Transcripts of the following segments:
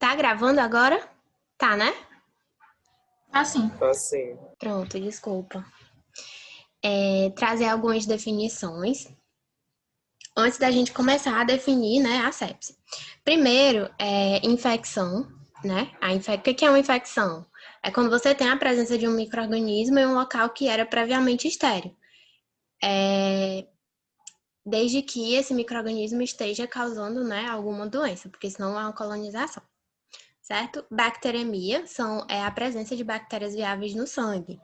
Tá gravando agora? Tá, né? Assim, Assim, Pronto, desculpa. Trazer algumas definições antes da gente começar a definir, né, a sepse. Primeiro, infecção, né? O que é uma infecção? É quando você tem a presença de um micro-organismo em um local que era previamente estéril. Desde que esse micro-organismo esteja causando, né, alguma doença, porque senão é uma colonização. Certo? Bacteremia é a presença de bactérias viáveis no sangue.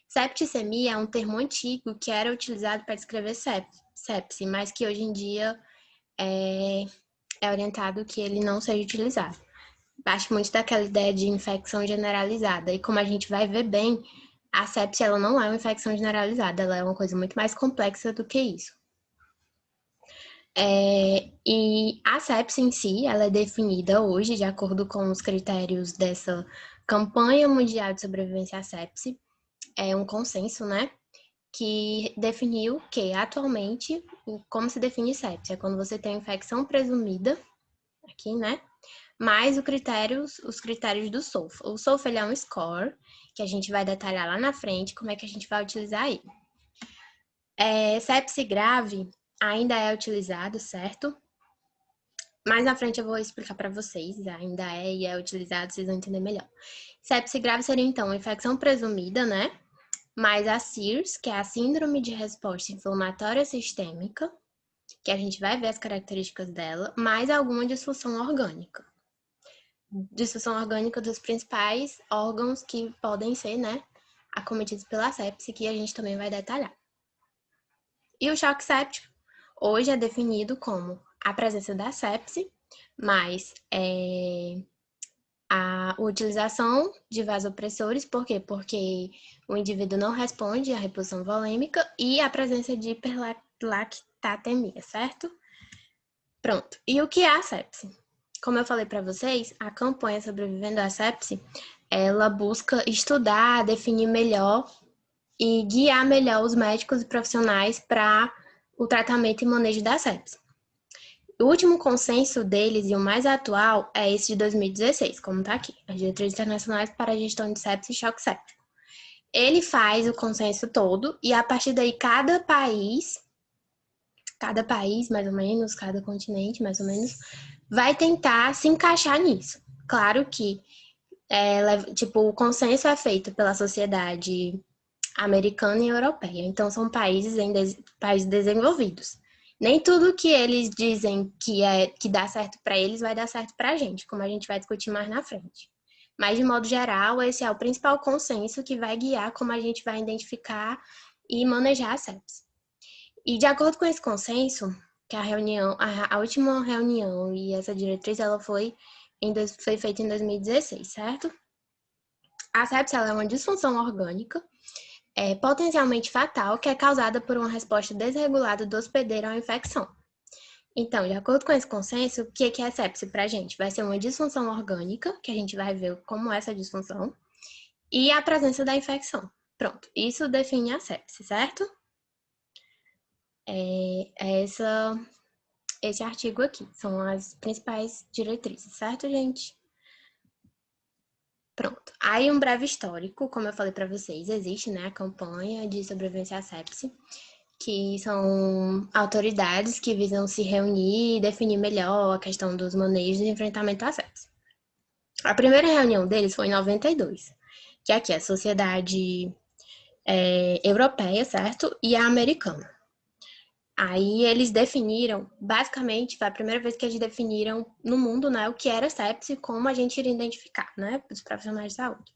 Septicemia é um termo antigo que era utilizado para descrever sepse, mas que hoje em dia é orientado que ele não seja utilizado. Acho muito daquela ideia de infecção generalizada. E como a gente vai ver bem, a sepse ela não é uma infecção generalizada, ela é uma coisa muito mais complexa do que isso. E a sepse em si, ela é definida hoje de acordo com os critérios dessa Campanha Mundial de Sobrevivência à Sepse. É um consenso, né? Que definiu que, atualmente, como se define sepse? É quando você tem infecção presumida, aqui, né? Mais os critérios do SOFA. O SOFA ele é um score, que a gente vai detalhar lá na frente como é que a gente vai utilizar ele. Sepse grave ainda é utilizado, certo? Mais na frente eu vou explicar para vocês, ainda e é utilizado, vocês vão entender melhor. Sepse grave seria, então, uma infecção presumida, né? Mais a SIRS, que é a Síndrome de Resposta Inflamatória Sistêmica, que a gente vai ver as características dela, mais alguma disfunção orgânica. Disfunção orgânica dos principais órgãos que podem ser, né, acometidos pela sepse, que a gente também vai detalhar. E o choque séptico, hoje é definido como a presença da sepse, mais a utilização de vasopressores, por quê? Porque o indivíduo não responde à reposição volêmica e a presença de hiperlactatemia, certo? Pronto. E o que é a sepse? Como eu falei para vocês, a campanha Sobrevivendo à Sepse, ela busca estudar, definir melhor e guiar melhor os médicos e profissionais para o tratamento e manejo da sepse. O último consenso deles e o mais atual é esse de 2016, como está aqui, as Diretrizes Internacionais para a Gestão de Sepse e Choque Séptico. Ele faz o consenso todo e a partir daí cada país, mais ou menos, cada continente, mais ou menos, vai tentar se encaixar nisso. Claro que o consenso é feito pela sociedade americana e europeia, então são países desenvolvidos. Nem tudo que eles dizem que dá certo para eles vai dar certo para a gente, como a gente vai discutir mais na frente. Mas, de modo geral, esse é o principal consenso que vai guiar como a gente vai identificar e manejar a sepse. E, de acordo com esse consenso, que a última reunião e essa diretriz, ela foi feita em 2016, certo? A sepse ela é uma disfunção orgânica potencialmente fatal que é causada por uma resposta desregulada do hospedeiro à infecção. Então, de acordo com esse consenso, o que é sepse para a gente? Vai ser uma disfunção orgânica, que a gente vai ver como é essa disfunção, e a presença da infecção. Pronto, isso define a sepse, certo? Esse artigo aqui, são as principais diretrizes, certo, gente? Pronto. Aí um breve histórico, como eu falei para vocês, existe, né, a campanha de sobrevivência à sepse, que são autoridades que visam se reunir e definir melhor a questão dos manejos e enfrentamento à sepse. A primeira reunião deles foi em 92, que aqui é a Sociedade Europeia, certo? E a americana. Aí eles definiram, basicamente, foi a primeira vez que eles definiram no mundo, né, o que era sepse e como a gente iria identificar, né, os profissionais de saúde.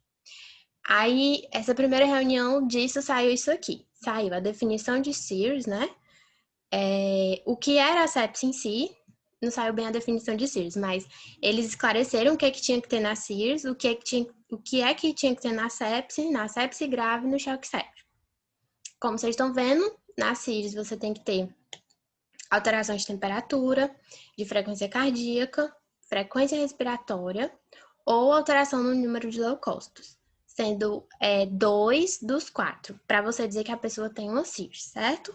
Aí, essa primeira reunião disso saiu isso aqui. Saiu a definição de SIRS, né? O que era a sepse em si, não saiu bem a definição de SIRS, mas eles esclareceram o que é que tinha que ter na SIRS, o que é que tinha que ter na sepse grave e no choque séptico. Como vocês estão vendo, na SIRS você tem que ter alterações de temperatura, de frequência cardíaca, frequência respiratória ou alteração no número de leucócitos, sendo 2 dos 4, para você dizer que a pessoa tem uma SIRS, certo?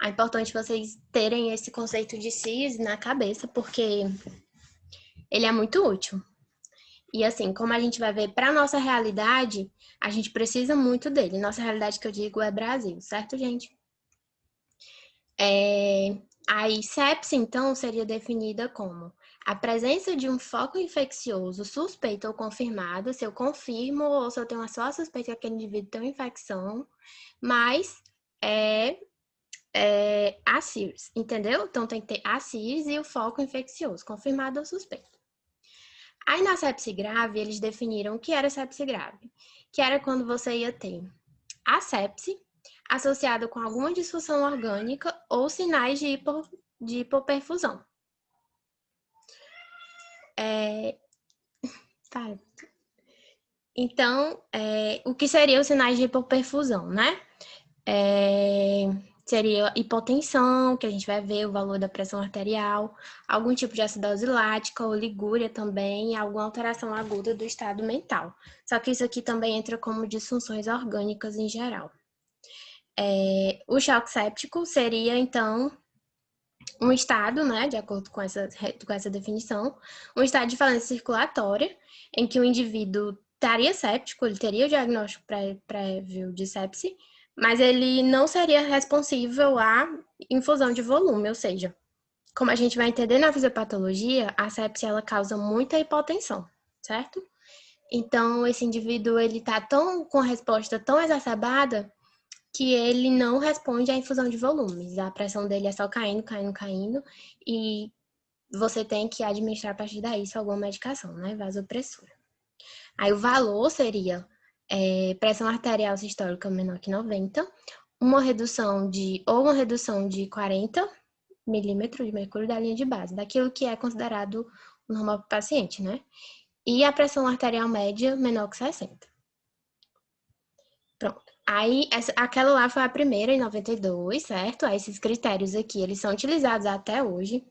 É importante vocês terem esse conceito de SIRS na cabeça, porque ele é muito útil. E assim, como a gente vai ver para nossa realidade, a gente precisa muito dele. Nossa realidade que eu digo é Brasil, certo, gente? A sepse, então, seria definida como a presença de um foco infeccioso suspeito ou confirmado, se eu confirmo ou se eu tenho só a suspeita que aquele indivíduo tem uma infecção, mas a SIRS, entendeu? Então tem que ter a SIRS e o foco infeccioso, confirmado ou suspeito. Aí na sepse grave, eles definiram o que era sepse grave, que era quando você ia ter a sepse associada com alguma disfunção orgânica ou sinais de hipoperfusão. Então, o que seriam os sinais de hipoperfusão, né? Seria hipotensão, que a gente vai ver o valor da pressão arterial, algum tipo de acidose lática, oligúria também, e alguma alteração aguda do estado mental. Só que isso aqui também entra como disfunções orgânicas em geral. O choque séptico seria, então, um estado, né, de acordo com essa definição, um estado de falência circulatória, em que o indivíduo estaria séptico, ele teria o diagnóstico prévio de sepse, mas ele não seria responsível à infusão de volume, ou seja, como a gente vai entender na fisiopatologia, a sepse ela causa muita hipotensão, certo? Então, esse indivíduo ele tá com a resposta tão exacerbada que ele não responde à infusão de volumes. A pressão dele é só caindo, caindo, caindo, e você tem que administrar a partir daí alguma medicação, né? Vasopressora. Aí o valor seria pressão arterial sistólica menor que 90, uma redução de 40 milímetros de mercúrio da linha de base, daquilo que é considerado normal para o paciente, né? E a pressão arterial média menor que 60. Pronto. Aí, aquela lá foi a primeira, em 92, certo? Aí, esses critérios aqui, eles são utilizados até hoje.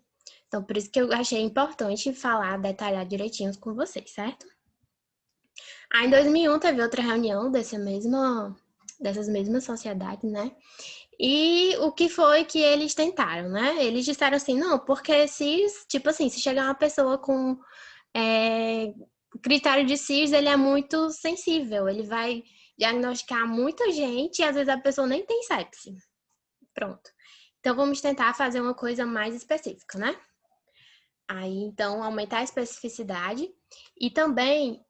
Então, por isso que eu achei importante falar, detalhar direitinho com vocês, certo? Aí, em 2001, teve outra reunião dessas mesmas sociedades, né? E o que foi que eles tentaram, né? Eles disseram assim, não, porque tipo assim, se chegar uma pessoa com critério de CIRS, ele é muito sensível, ele vai diagnosticar muita gente e às vezes a pessoa nem tem sepse. Pronto. Então, vamos tentar fazer uma coisa mais específica, né? Aí, então, aumentar a especificidade e também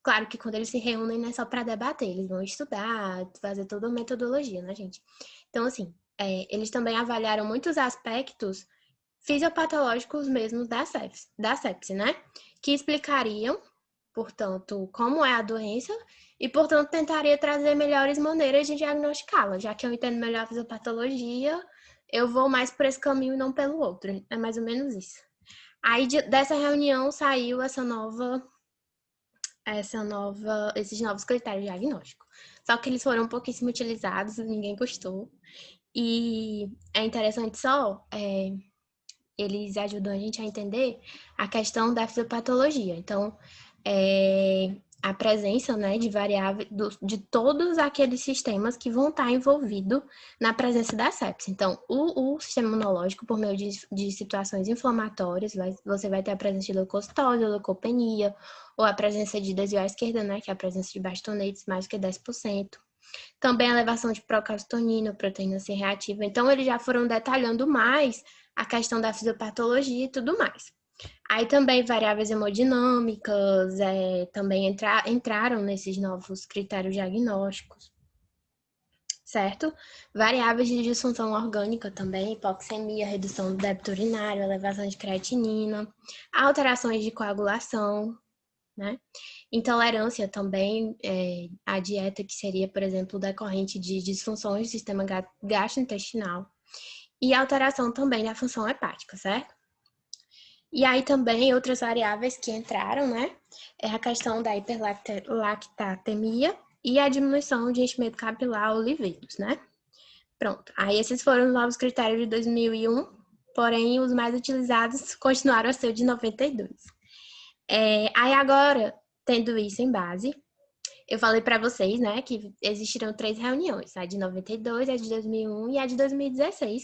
claro que quando eles se reúnem não é só para debater, eles vão estudar, fazer toda a metodologia, né, gente? Então, assim, eles também avaliaram muitos aspectos fisiopatológicos mesmo da sepse, né? Que explicariam, portanto, como é a doença e, portanto, tentaria trazer melhores maneiras de diagnosticá-la. Já que eu entendo melhor a fisiopatologia, eu vou mais por esse caminho e não pelo outro. É mais ou menos isso. Aí, dessa reunião, saiu esses novos critérios de diagnóstico. Só que eles foram pouquíssimo utilizados, ninguém gostou. E é interessante eles ajudam a gente a entender a questão da fisiopatologia. Então, a presença, né, de variáveis de todos aqueles sistemas que vão estar envolvidos na presença da sepse. Então, o sistema imunológico, por meio de situações inflamatórias, você vai ter a presença de leucocitose, leucopenia, ou a presença de desvio à esquerda, né, que é a presença de bastonetes, mais do que 10%. Também a elevação de procalcitonina, proteína C reativa. Então, eles já foram detalhando mais a questão da fisiopatologia e tudo mais. Aí também variáveis hemodinâmicas também entraram nesses novos critérios diagnósticos, certo? Variáveis de disfunção orgânica também, hipoxemia, redução do débito urinário, elevação de creatinina, alterações de coagulação, né? Intolerância também, a dieta que seria, por exemplo, decorrente de disfunções do sistema gastrointestinal e alteração também da função hepática, certo? E aí também outras variáveis que entraram, né? É a questão da hiperlactatemia e a diminuição de enchimento capilar ou livídos, né? Pronto. Aí esses foram os novos critérios de 2001, porém os mais utilizados continuaram a ser o de 92. Aí agora, tendo isso em base, eu falei para vocês, né, que existiram 3 reuniões, a de 92, a de 2001 e a de 2016,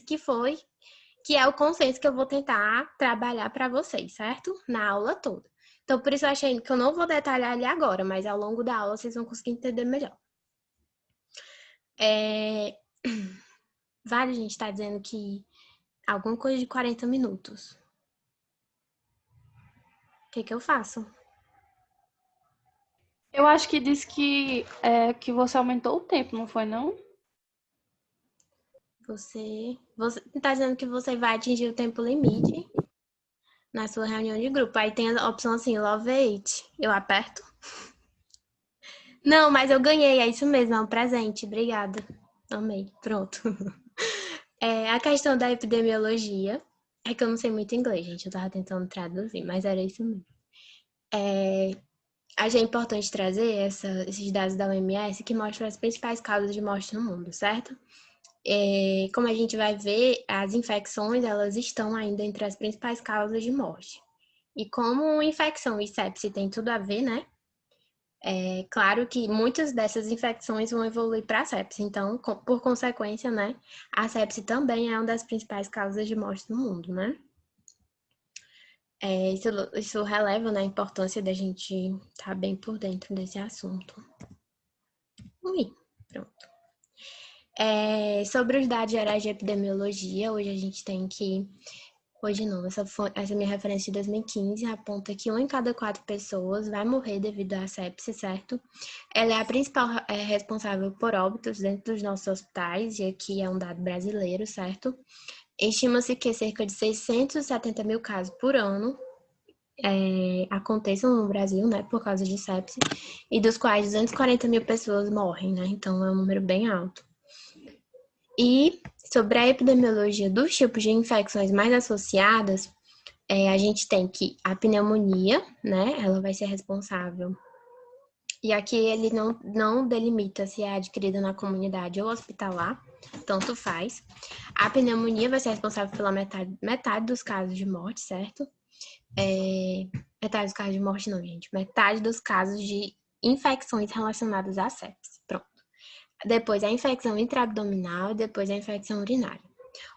que é o consenso que eu vou tentar trabalhar para vocês, certo? Na aula toda. Então, por isso eu achei que eu não vou detalhar ali agora, mas ao longo da aula vocês vão conseguir entender melhor. Vale, gente, tá dizendo que alguma coisa de 40 minutos. O que que eu faço? Eu acho que disse que você aumentou o tempo, não foi, não? Você tá dizendo que você vai atingir o tempo limite na sua reunião de grupo. Aí tem a opção assim, Love It. Eu aperto? Não, mas eu ganhei, é isso mesmo, é um presente. Obrigada. Amei. Pronto. A questão da epidemiologia. É que eu não sei muito inglês, gente. Eu tava tentando traduzir, mas era isso mesmo. Achei importante trazer esses dados da OMS que mostram as principais causas de morte no mundo, certo? Como a gente vai ver, as infecções, elas estão ainda entre as principais causas de morte. E como infecção e sepse tem tudo a ver, né? É claro que muitas dessas infecções vão evoluir para a sepse. Então, por consequência, né? A sepse também é uma das principais causas de morte no mundo, né? Isso releva, né, a importância da gente estar bem por dentro desse assunto. Ui, pronto. Sobre os dados gerais de epidemiologia, hoje a gente tem que. Hoje não, essa minha referência de 2015 aponta que 1 em cada 4 pessoas vai morrer devido à sepse, certo? Ela é a principal responsável por óbitos dentro dos nossos hospitais, e aqui é um dado brasileiro, certo? Estima-se que cerca de 670 mil casos por ano aconteçam no Brasil, né, por causa de sepse, e dos quais 240 mil pessoas morrem, né? Então é um número bem alto. E sobre a epidemiologia dos tipos de infecções mais associadas, a gente tem que a pneumonia, né? Ela vai ser responsável. E aqui ele não delimita se é adquirida na comunidade ou hospitalar, tanto faz. A pneumonia vai ser responsável pela metade dos casos de morte, certo? Metade dos casos de morte não, gente. Metade dos casos de infecções relacionadas à sepse. Pronto. Depois a infecção intraabdominal e depois a infecção urinária.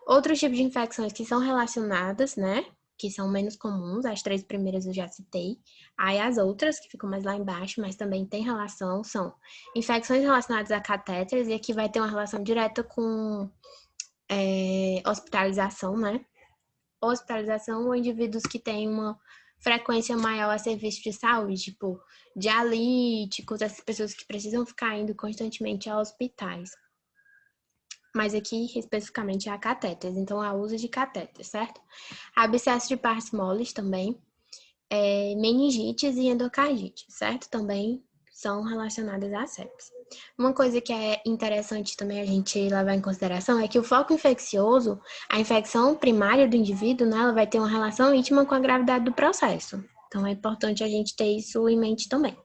Outros tipos de infecções que são relacionadas, né? Que são menos comuns, as 3 primeiras eu já citei. Aí as outras, que ficam mais lá embaixo, mas também tem relação, são infecções relacionadas a catéteres, e aqui vai ter uma relação direta com hospitalização, né? Hospitalização ou indivíduos que têm uma frequência maior a serviço de saúde, tipo dialíticos, essas pessoas que precisam ficar indo constantemente a hospitais. Mas aqui, especificamente, é a catéteres, então a uso de catéteres, certo? Abscesso de partes moles também, meningites e endocardite, certo? Também são relacionadas à sepse. Uma coisa que é interessante também a gente levar em consideração é que o foco infeccioso, a infecção primária do indivíduo, né, ela vai ter uma relação íntima com a gravidade do processo. Então, é importante a gente ter isso em mente também.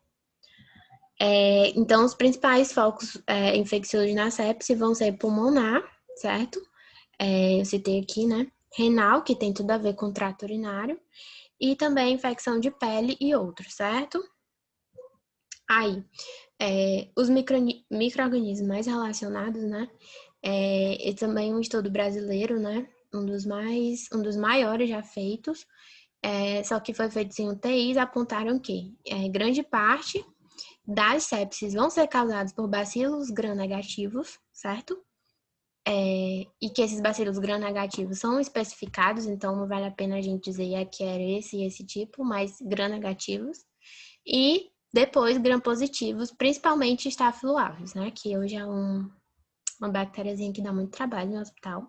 Então, os principais focos infecciosos na sepse vão ser pulmonar, certo? Eu citei aqui, né? Renal, que tem tudo a ver com o trato urinário, e também infecção de pele e outros, certo? Aí, os micro-organismos mais relacionados, né? E também um estudo brasileiro, né? Um dos maiores já feitos, só que foi feito sem UTIs, apontaram que grande parte das sepses vão ser causadas por bacilos gram-negativos, certo? E que esses bacilos gram-negativos são especificados, então não vale a pena a gente dizer que era esse e esse tipo, mas gram-negativos. E depois gram-positivos, principalmente Staphylococcus, né? Que hoje é uma bactériazinha que dá muito trabalho no hospital.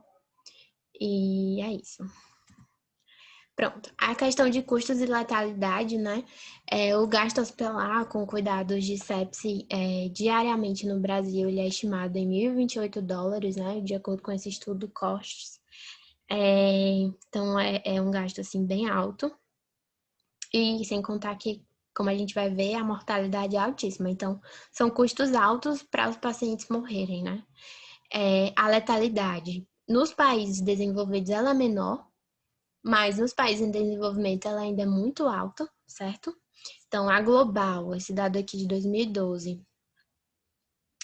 E é isso. Pronto. A questão de custos e letalidade, né? O gasto hospitalar com cuidados de sepse diariamente no Brasil, ele é estimado em $1.028, né? De acordo com esse estudo COSTS. Então, é um gasto, assim, bem alto. E sem contar que, como a gente vai ver, a mortalidade é altíssima. Então, são custos altos para os pacientes morrerem, né? A letalidade nos países desenvolvidos ela é menor, mas nos países em desenvolvimento ela ainda é muito alta, certo? Então, a global, esse dado aqui de 2012,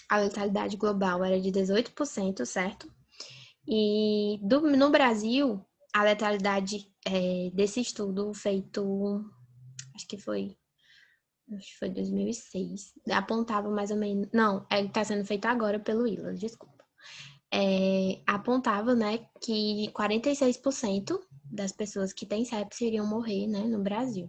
a letalidade global era de 18%, certo? E no Brasil, a letalidade desse estudo feito acho que foi 2006, apontava mais ou menos, não, está sendo feito agora pelo ILAS, desculpa. Apontava, né, que 46% das pessoas que têm sepse iriam morrer, né, no Brasil.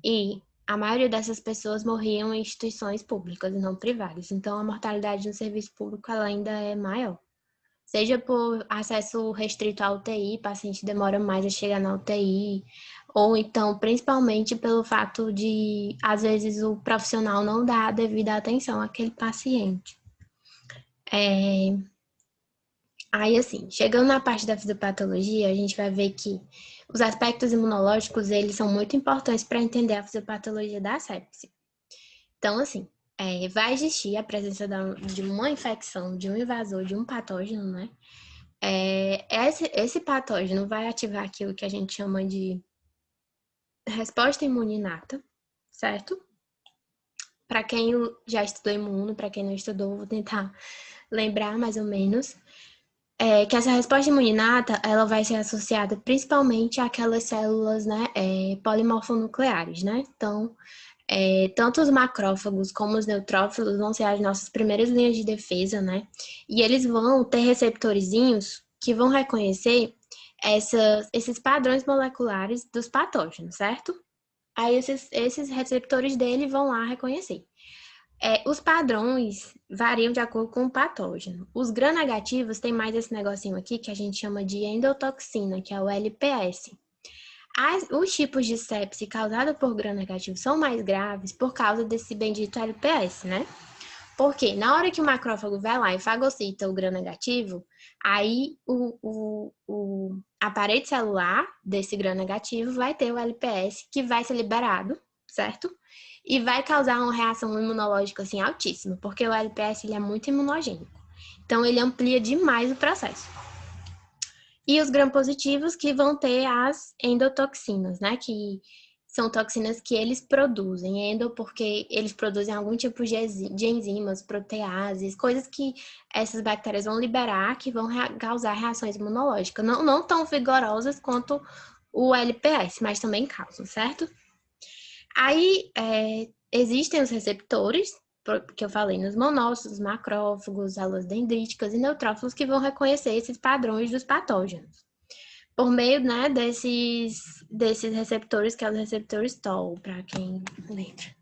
E a maioria dessas pessoas morriam em instituições públicas e não privadas. Então, a mortalidade no serviço público ela ainda é maior. Seja por acesso restrito à UTI, o paciente demora mais a chegar na UTI, ou então, principalmente pelo fato de, às vezes, o profissional não dá a devida atenção àquele paciente. Aí, assim, chegando na parte da fisiopatologia, a gente vai ver que os aspectos imunológicos, eles são muito importantes para entender a fisiopatologia da sepse. Então, assim, vai existir a presença de uma infecção, de um invasor, de um patógeno, né? Esse patógeno vai ativar aquilo que a gente chama de resposta imune inata, certo? Para quem já estudou imuno, para quem não estudou, vou tentar lembrar mais ou menos. Que essa resposta imune inata, ela vai ser associada principalmente àquelas células, né, polimorfonucleares, né? Então, tanto os macrófagos como os neutrófilos vão ser as nossas primeiras linhas de defesa, né? E eles vão ter receptorzinhos que vão reconhecer esses padrões moleculares dos patógenos, certo? Aí esses receptores dele vão lá reconhecer. Os padrões variam de acordo com o patógeno. Os gram-negativos têm mais esse negocinho aqui que a gente chama de endotoxina, que é o LPS. Os tipos de sepse causada por gram-negativo são mais graves por causa desse bendito LPS, né? Porque na hora que o macrófago vai lá e fagocita o gram-negativo, aí a parede celular desse gram-negativo vai ter o LPS que vai ser liberado, certo? E vai causar uma reação imunológica assim altíssima, porque o LPS ele é muito imunogênico. Então ele amplia demais o processo. E os gram-positivos que vão ter as endotoxinas, né? Que são toxinas que eles produzem. Endo porque eles produzem algum tipo de enzimas, proteases, coisas que essas bactérias vão liberar que vão causar reações imunológicas. Não tão vigorosas quanto o LPS, mas também causam, certo? Aí existem os receptores, que eu falei, nos monócitos, macrófagos, células dendríticas e neutrófilos que vão reconhecer esses padrões dos patógenos. Por meio, né, desses receptores, que é os receptores TOL, para quem lembra.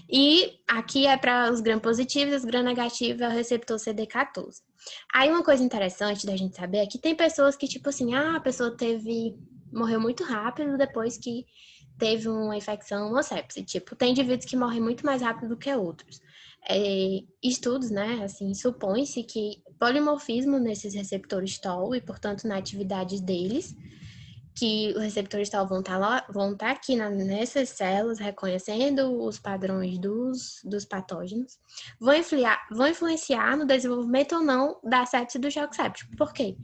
E aqui é para os gram-positivos, os gram-negativos é o receptor CD14. Aí uma coisa interessante da gente saber é que tem pessoas que, tipo assim, a pessoa morreu muito rápido depois que teve uma infecção, uma sepse. Tipo, tem indivíduos que morrem muito mais rápido do que outros. Estudos, né, assim, supõe-se que polimorfismo nesses receptores TOL e, portanto, na atividade deles, que os receptores TOL vão estar aqui nessas células, reconhecendo os padrões dos patógenos, vão influenciar no desenvolvimento ou não da sepse do choque séptico. Por quê?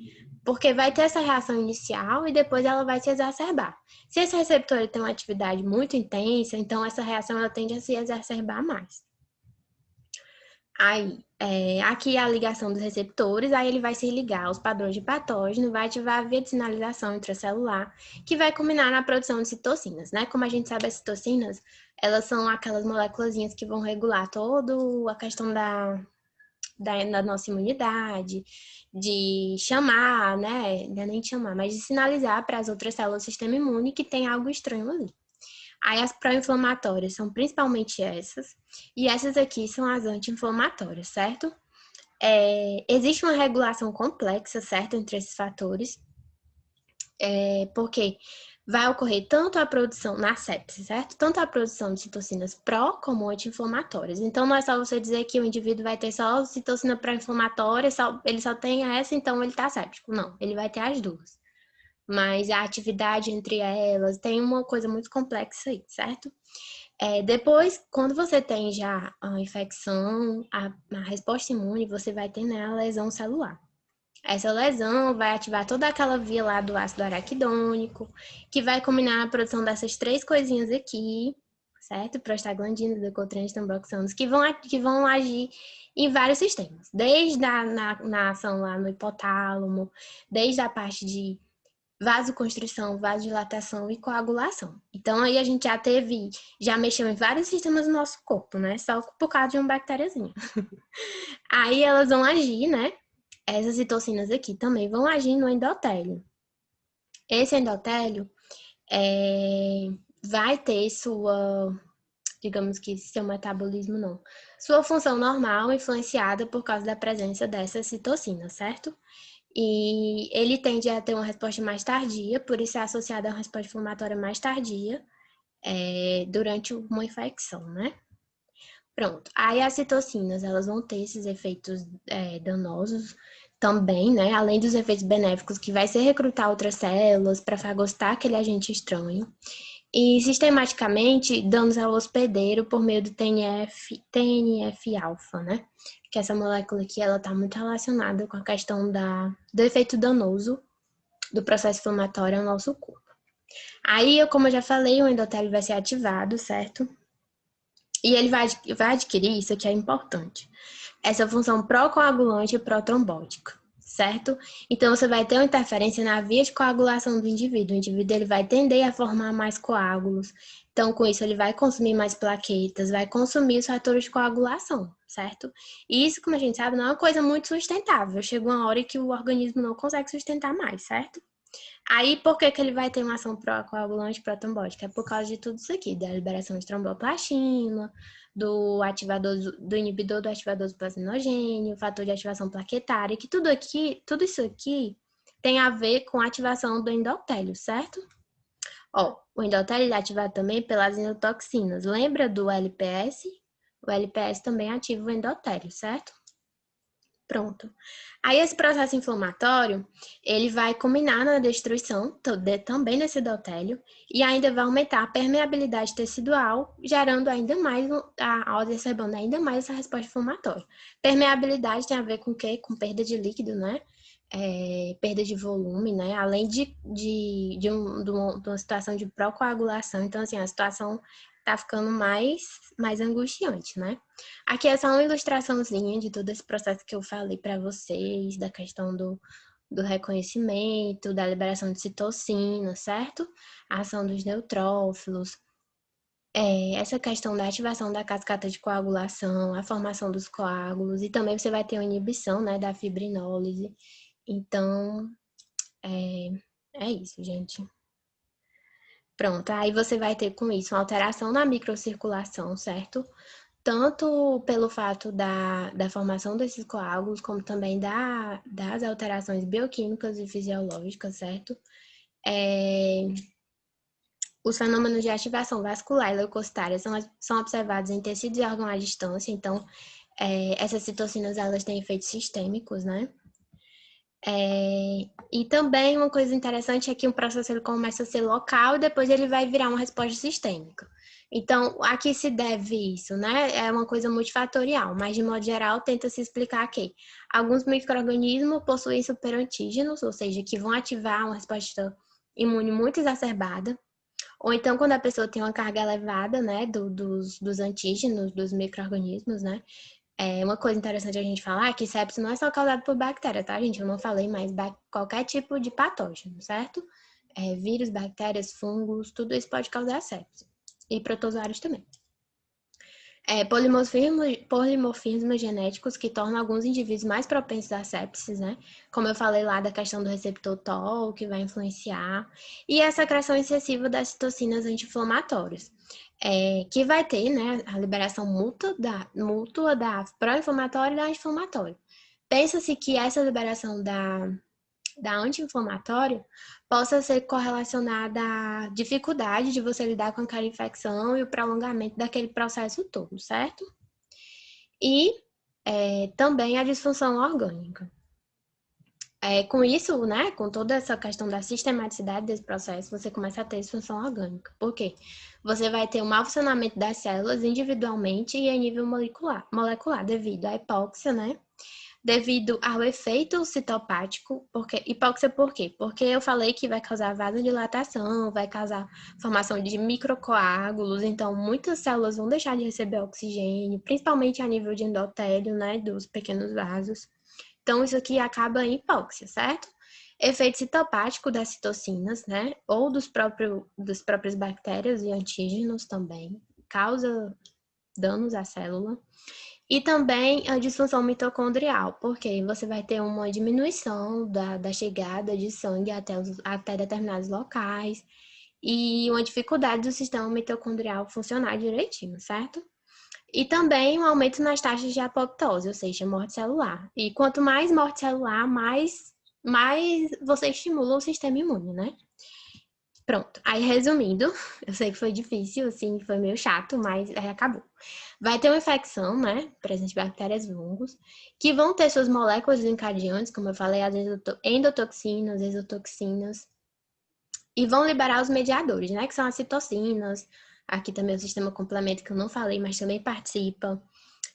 Porque vai ter essa reação inicial e depois ela vai se exacerbar. Se esse receptor tem uma atividade muito intensa, então essa reação ela tende a se exacerbar mais. Aí, aqui é a ligação dos receptores, aí ele vai se ligar aos padrões de patógeno, vai ativar a via de sinalização intracelular, que vai culminar na produção de citocinas, né? Como a gente sabe, as citocinas, elas são aquelas moléculazinhas que vão regular toda a questão da nossa imunidade, de chamar, né? Não é nem de chamar, mas de sinalizar para as outras células do sistema imune que tem algo estranho ali. Aí as pró-inflamatórias são principalmente essas, e essas aqui são as anti-inflamatórias, certo? Existe uma regulação complexa, certo, entre esses fatores, porque vai ocorrer tanto a produção na sepse, certo? Tanto a produção de citocinas pró como anti-inflamatórias. Então, não é só você dizer que o indivíduo vai ter só citocina pró-inflamatória, ele só tem essa, então ele está séptico. Não, ele vai ter as duas. Mas a atividade entre elas tem uma coisa muito complexa aí, certo? Depois, quando você tem já a infecção, a resposta imune, você vai ter, né, a lesão celular. Essa lesão vai ativar toda aquela via lá do ácido araquidônico, que vai combinar a produção dessas três coisinhas aqui, certo? Prostaglandinas, leucotrienes, tambroxanos, que vão agir em vários sistemas. Desde na ação lá no hipotálamo, desde a parte de vasoconstrição, vasodilatação e coagulação. Então, aí a gente já mexeu em vários sistemas do nosso corpo, né? Só por causa de uma bactériazinha. Aí elas vão agir, né? Essas citocinas aqui também vão agir no endotélio. Esse endotélio vai ter digamos que seu metabolismo não, sua função normal influenciada por causa da presença dessas citocinas, certo? E ele tende a ter uma resposta mais tardia, por isso é associado a uma resposta inflamatória mais tardia durante uma infecção, né? Pronto. Aí as citocinas, elas vão ter esses efeitos danosos também, né? Além dos efeitos benéficos, que vai ser recrutar outras células para fagocitar aquele agente estranho. E sistematicamente, danos ao hospedeiro por meio do TNF-alfa, né? Que essa molécula aqui, ela está muito relacionada com a questão do efeito danoso do processo inflamatório ao nosso corpo. Aí, como eu já falei, o endotélio vai ser ativado, certo? E ele vai adquirir, isso que é importante, essa função procoagulante e protrombótica, certo? Então, você vai ter uma interferência na via de coagulação do indivíduo. O indivíduo ele vai tender a formar mais coágulos. Então, com isso, ele vai consumir mais plaquetas, vai consumir os fatores de coagulação, certo? E isso, como a gente sabe, não é uma coisa muito sustentável. Chega uma hora que o organismo não consegue sustentar mais, certo? Aí, por que ele vai ter uma ação procoagulante e protrombótica? É por causa de tudo isso aqui, da liberação de tromboplastina, do inibidor do ativador do plasminogênio, fator de ativação plaquetária, que tudo isso aqui tem a ver com a ativação do endotélio, certo? Ó, o endotélio é ativado também pelas inotoxinas. Lembra do LPS? O LPS também ativa o endotélio, certo? Pronto. Aí esse processo inflamatório, ele vai culminar na destruição também desse endotélio e ainda vai aumentar a permeabilidade tecidual, gerando ainda mais, exacerbando ainda mais essa resposta inflamatória. Permeabilidade tem a ver com o quê? Com perda de líquido, né? Perda de volume, né? Além de uma situação de procoagulação. Então, assim, a situação tá ficando mais angustiante, né? Aqui é só uma ilustraçãozinha de todo esse processo que eu falei para vocês, da questão do reconhecimento, da liberação de citocina, certo? A ação dos neutrófilos, essa questão da ativação da cascata de coagulação, a formação dos coágulos, e também você vai ter a inibição, né, da fibrinólise. Então, é isso, gente. Pronto, aí você vai ter com isso uma alteração na microcirculação, certo? Tanto pelo fato da formação desses coágulos, como também das alterações bioquímicas e fisiológicas, certo? Os fenômenos de ativação vascular e leucocitária são observados em tecidos e órgãos à distância, então essas citocinas elas têm efeitos sistêmicos, né? E também uma coisa interessante é que o processo ele começa a ser local e depois ele vai virar uma resposta sistêmica. Então, a que se deve isso, né? É uma coisa multifatorial, mas de modo geral tenta se explicar que alguns micro-organismos possuem superantígenos, ou seja, que vão ativar uma resposta imune muito exacerbada, ou então quando a pessoa tem uma carga elevada, né, dos antígenos, dos micro-organismos, né? Uma coisa interessante a gente falar é que sepsis não é só causado por bactéria, tá, gente? Eu não falei mais qualquer tipo de patógeno, certo? Vírus, bactérias, fungos, tudo isso pode causar sepsis. E protozoários também. Polimorfismos genéticos que tornam alguns indivíduos mais propensos a sepsis, né? Como eu falei lá da questão do receptor TOL, que vai influenciar. E a secreção excessiva das citocinas anti-inflamatórias. Que vai ter, né, a liberação mútua da pró-inflamatória e da anti-inflamatória. Pensa-se que essa liberação da anti-inflamatória possa ser correlacionada à dificuldade de você lidar com aquela infecção e o prolongamento daquele processo todo, certo? E também a disfunção orgânica. Com isso, né, com toda essa questão da sistematicidade desse processo, você começa a ter disfunção orgânica. Por quê? Você vai ter um mau funcionamento das células individualmente e em nível molecular devido à hipóxia, né? Devido ao efeito citopático, hipóxia por quê? Porque eu falei que vai causar vasodilatação, vai causar formação de microcoágulos, então muitas células vão deixar de receber oxigênio, principalmente a nível de endotélio, né, dos pequenos vasos. Então, isso aqui acaba em hipóxia, certo? Efeito citopático das citocinas, né? Ou das próprias bactérias e antígenos também. Causa danos à célula. E também a disfunção mitocondrial, porque você vai ter uma diminuição da chegada de sangue até determinados locais e uma dificuldade do sistema mitocondrial funcionar direitinho, certo? E também um aumento nas taxas de apoptose, ou seja, morte celular. E quanto mais morte celular, mais você estimula o sistema imune, né? Pronto. Aí, resumindo, eu sei que foi difícil, assim, foi meio chato, mas aí acabou. Vai ter uma infecção, né? Presente de bactérias e fungos, que vão ter suas moléculas desencadeantes, como eu falei, as endotoxinas, exotoxinas, e vão liberar os mediadores, né? Que são as citocinas. Aqui também o sistema complemento, que eu não falei, mas também participa.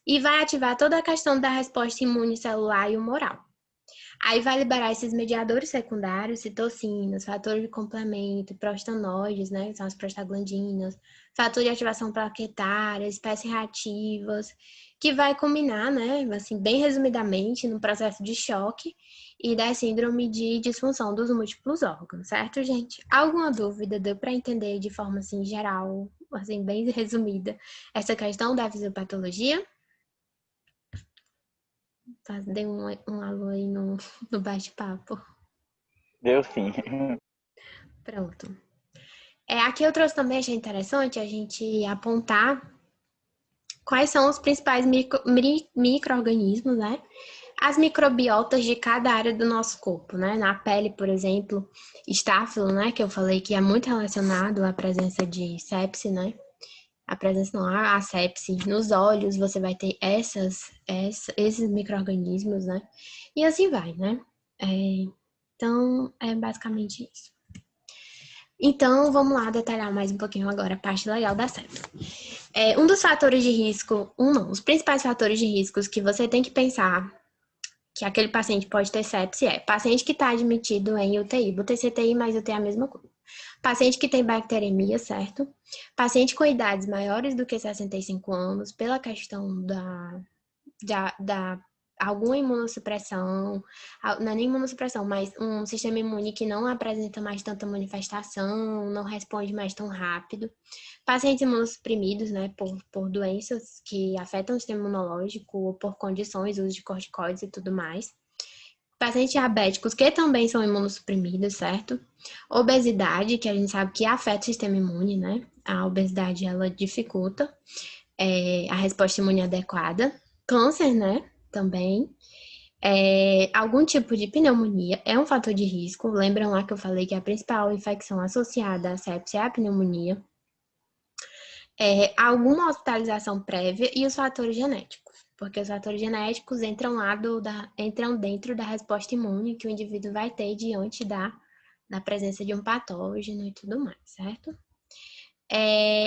E vai ativar toda a questão da resposta imune celular e humoral. Aí vai liberar esses mediadores secundários, citocinas, fatores de complemento, prostanoides, né, que são as prostaglandinas, fator de ativação plaquetária, espécies reativas, que vai culminar, né, assim, bem resumidamente, no processo de choque e da síndrome de disfunção dos múltiplos órgãos, certo, gente? Alguma dúvida? Deu para entender de forma, assim, geral, assim, bem resumida, essa questão da fisiopatologia? Dei um alô aí no bate-papo. Deu sim. Pronto. Aqui eu trouxe também, achei interessante a gente apontar quais são os principais micro-organismos, né? As microbiotas de cada área do nosso corpo, né? Na pele, por exemplo, estáfilo, né? Que eu falei que é muito relacionado à presença de sepse, né? A presença não, a sepse. Nos olhos você vai ter esses micro-organismos, né? E assim vai, né? Então, é basicamente isso. Então, vamos lá detalhar mais um pouquinho agora a parte legal da sepse. Um dos fatores de risco, os principais fatores de riscos que você tem que pensar que aquele paciente pode ter sepse paciente que está admitido em UTI, botei CTI, mas UTI é a mesma coisa. Paciente que tem bacteremia, certo? Paciente com idades maiores do que 65 anos, pela questão da alguma imunossupressão, não é nem imunossupressão, mas um sistema imune que não apresenta mais tanta manifestação, não responde mais tão rápido. Pacientes imunossuprimidos, né, por doenças que afetam o sistema imunológico, ou por condições, uso de corticoides e tudo mais. Pacientes diabéticos que também são imunossuprimidos, certo? Obesidade, que a gente sabe que afeta o sistema imune, né? A obesidade, ela dificulta a resposta imune adequada. Câncer, né? Também. Algum tipo de pneumonia é um fator de risco. Lembram lá que eu falei que a principal infecção associada à sepse é a pneumonia. Alguma hospitalização prévia e os fatores genéticos. Porque os fatores genéticos entram dentro da resposta imune que o indivíduo vai ter diante da presença de um patógeno e tudo mais, certo?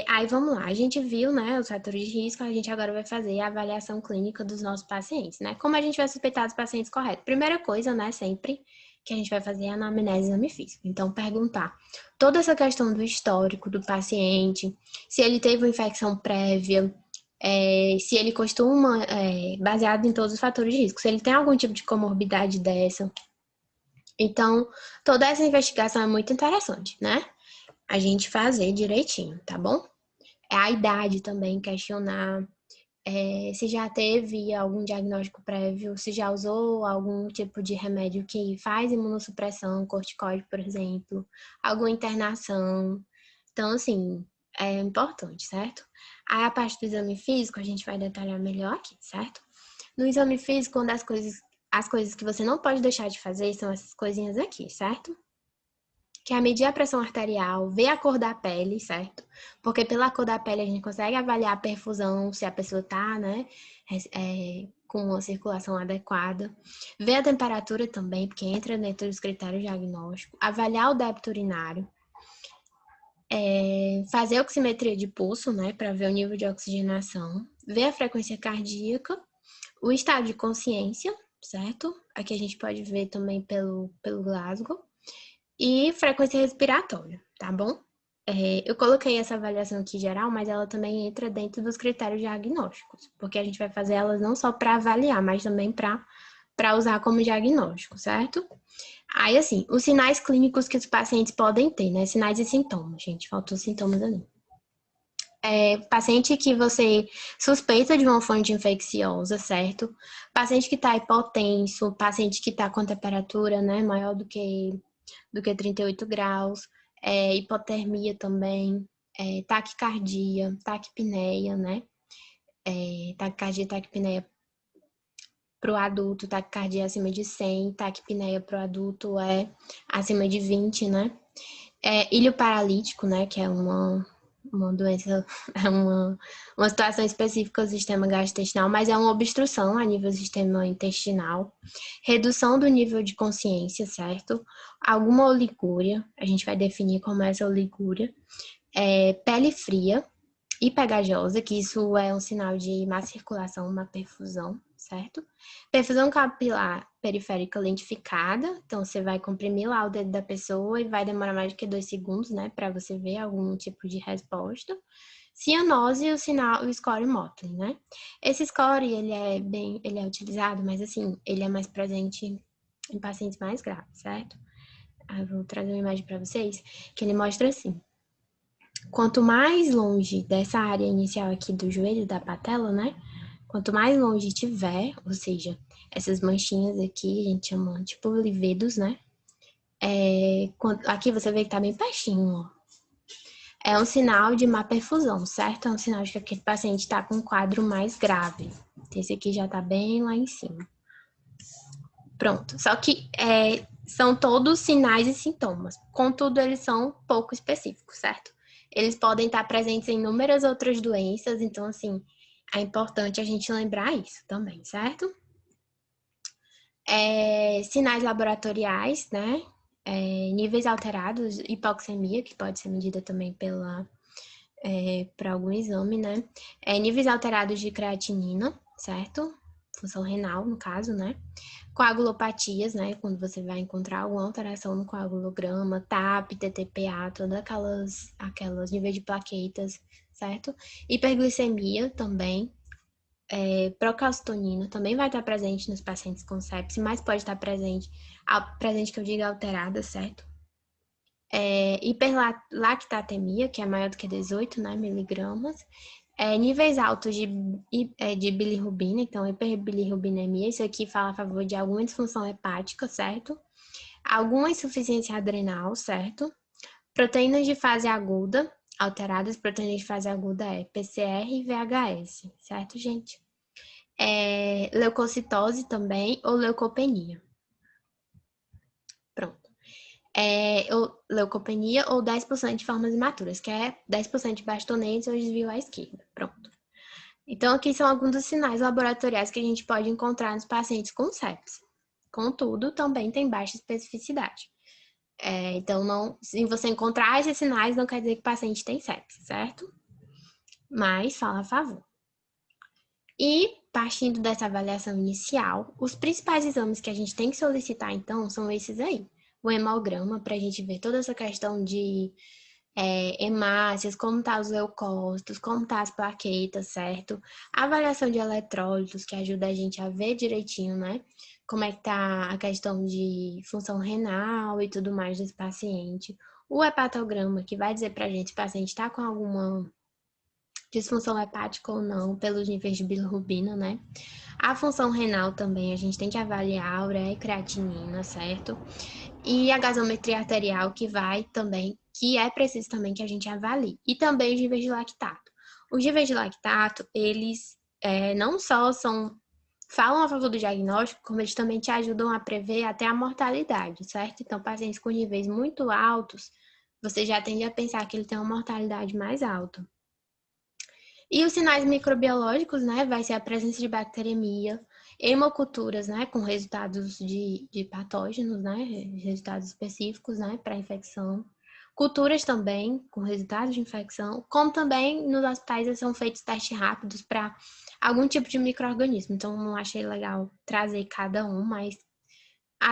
Aí vamos lá, a gente viu, né, os fatores de risco, a gente agora vai fazer a avaliação clínica dos nossos pacientes, né? Como a gente vai suspeitar dos pacientes corretos? Primeira coisa, né, sempre que a gente vai fazer é a anamnese e exame físico. Então, perguntar toda essa questão do histórico do paciente, se ele teve uma infecção prévia, se ele costuma, baseado em todos os fatores de risco, se ele tem algum tipo de comorbidade dessa. Então, toda essa investigação é muito interessante, né? A gente fazer direitinho, tá bom? A idade também, questionar se já teve algum diagnóstico prévio, se já usou algum tipo de remédio que faz imunossupressão, corticoide, por exemplo, alguma internação. Então, assim, é importante, certo? Aí, a parte do exame físico, a gente vai detalhar melhor aqui, certo? No exame físico, uma das as coisas que você não pode deixar de fazer são essas coisinhas aqui, certo? Que é medir a pressão arterial, ver a cor da pele, certo? Porque pela cor da pele a gente consegue avaliar a perfusão, se a pessoa tá, né, com uma circulação adequada. Ver a temperatura também, porque entra dentro dos critérios diagnósticos. Avaliar o débito urinário. Fazer oximetria de pulso, né, para ver o nível de oxigenação. Ver a frequência cardíaca. O estado de consciência, certo? Aqui a gente pode ver também pelo Glasgow. E frequência respiratória, tá bom? Eu coloquei essa avaliação aqui geral, mas ela também entra dentro dos critérios diagnósticos, porque a gente vai fazer elas não só para avaliar, mas também para usar como diagnóstico, certo? Aí, assim, os sinais clínicos que os pacientes podem ter, né? Sinais e sintomas, gente. Faltou sintomas ali. Paciente que você suspeita de uma fonte infecciosa, certo? Paciente que está hipotenso, paciente que está com temperatura, né, maior do que 38 graus, hipotermia também, taquicardia, taquipneia, né? Taquicardia e taquipneia para o adulto, taquicardia acima de 100, taquipneia para o adulto é acima de 20, né? Ilho paralítico, né, que é uma doença, é uma situação específica do sistema gastrointestinal, mas é uma obstrução a nível do sistema intestinal. Redução do nível de consciência, certo? Alguma oligúria, a gente vai definir como é essa oligúria. Pele fria e pegajosa, que isso é um sinal de má circulação, má perfusão, certo? Perfusão capilar periférica lentificada, então você vai comprimir lá o dedo da pessoa e vai demorar mais do que 2 segundos, né, para você ver algum tipo de resposta. Cianose e o score Motley, né? Esse score, ele é utilizado, mas assim, ele é mais presente em pacientes mais graves, certo? Eu vou trazer uma imagem para vocês, que ele mostra assim. Quanto mais longe dessa área inicial aqui do joelho, da patela, né? Quanto mais longe tiver, ou seja, essas manchinhas aqui, a gente chama tipo livedos, né? Aqui você vê que tá bem pertinho, ó. É um sinal de má perfusão, certo? É um sinal de que aquele paciente tá com um quadro mais grave. Esse aqui já tá bem lá em cima. Pronto. Só que são todos sinais e sintomas. Contudo, eles são pouco específicos, certo? Eles podem estar presentes em inúmeras outras doenças, então, assim, é importante a gente lembrar isso também, certo? Sinais laboratoriais, né? Níveis alterados, hipoxemia, que pode ser medida também para algum exame, né? Níveis alterados de creatinina, certo? Função renal, no caso, né? Coagulopatias, né? Quando você vai encontrar alguma alteração no coagulograma, TAP, TTPA, todas aquelas níveis de plaquetas, certo? Hiperglicemia também. Procalcitonina também vai estar presente nos pacientes com sepse, mas pode estar presente que eu diga alterada, certo? Hiperlactatemia, que é maior do que 18, né, miligramas. Níveis altos de bilirrubina, então hiperbilirrubinemia, isso aqui fala a favor de alguma disfunção hepática, certo? Alguma insuficiência adrenal, certo? Proteínas de fase aguda, alteradas, proteínas de fase aguda é PCR e VHS, certo, gente? Leucocitose também ou leucopenia. Pronto. Leucopenia ou 10% de formas imaturas, que é 10% de bastonetes ou desvio à esquerda. Pronto. Então, aqui são alguns dos sinais laboratoriais que a gente pode encontrar nos pacientes com sepse. Contudo, também tem baixa especificidade. Então, se você encontrar esses sinais, não quer dizer que o paciente tem sepse, certo? Mas fala a favor. E, partindo dessa avaliação inicial, os principais exames que a gente tem que solicitar, então, são esses aí. O hemograma, para a gente ver toda essa questão de hemácias, como tá os leucócitos, como tá as plaquetas, certo? A avaliação de eletrólitos, que ajuda a gente a ver direitinho, né? Como é que tá a questão de função renal e tudo mais desse paciente. O hepatograma, que vai dizer pra gente se o paciente tá com alguma disfunção hepática ou não, pelos níveis de bilirrubina, né? A função renal também, a gente tem que avaliar a ureia e creatinina, certo? E a gasometria arterial, que é preciso também que a gente avalie. E também os níveis de lactato. Os níveis de lactato, eles não só falam a favor do diagnóstico, como eles também te ajudam a prever até a mortalidade, certo? Então, pacientes com níveis muito altos, você já tende a pensar que ele tem uma mortalidade mais alta. E os sinais microbiológicos, né, vai ser a presença de bacteremia, hemoculturas, né, com resultados de patógenos, né, resultados específicos, né, para infecção. Culturas também, com resultados de infecção, como também nos hospitais são feitos testes rápidos para algum tipo de micro-organismo. Então, não achei legal trazer cada um, mas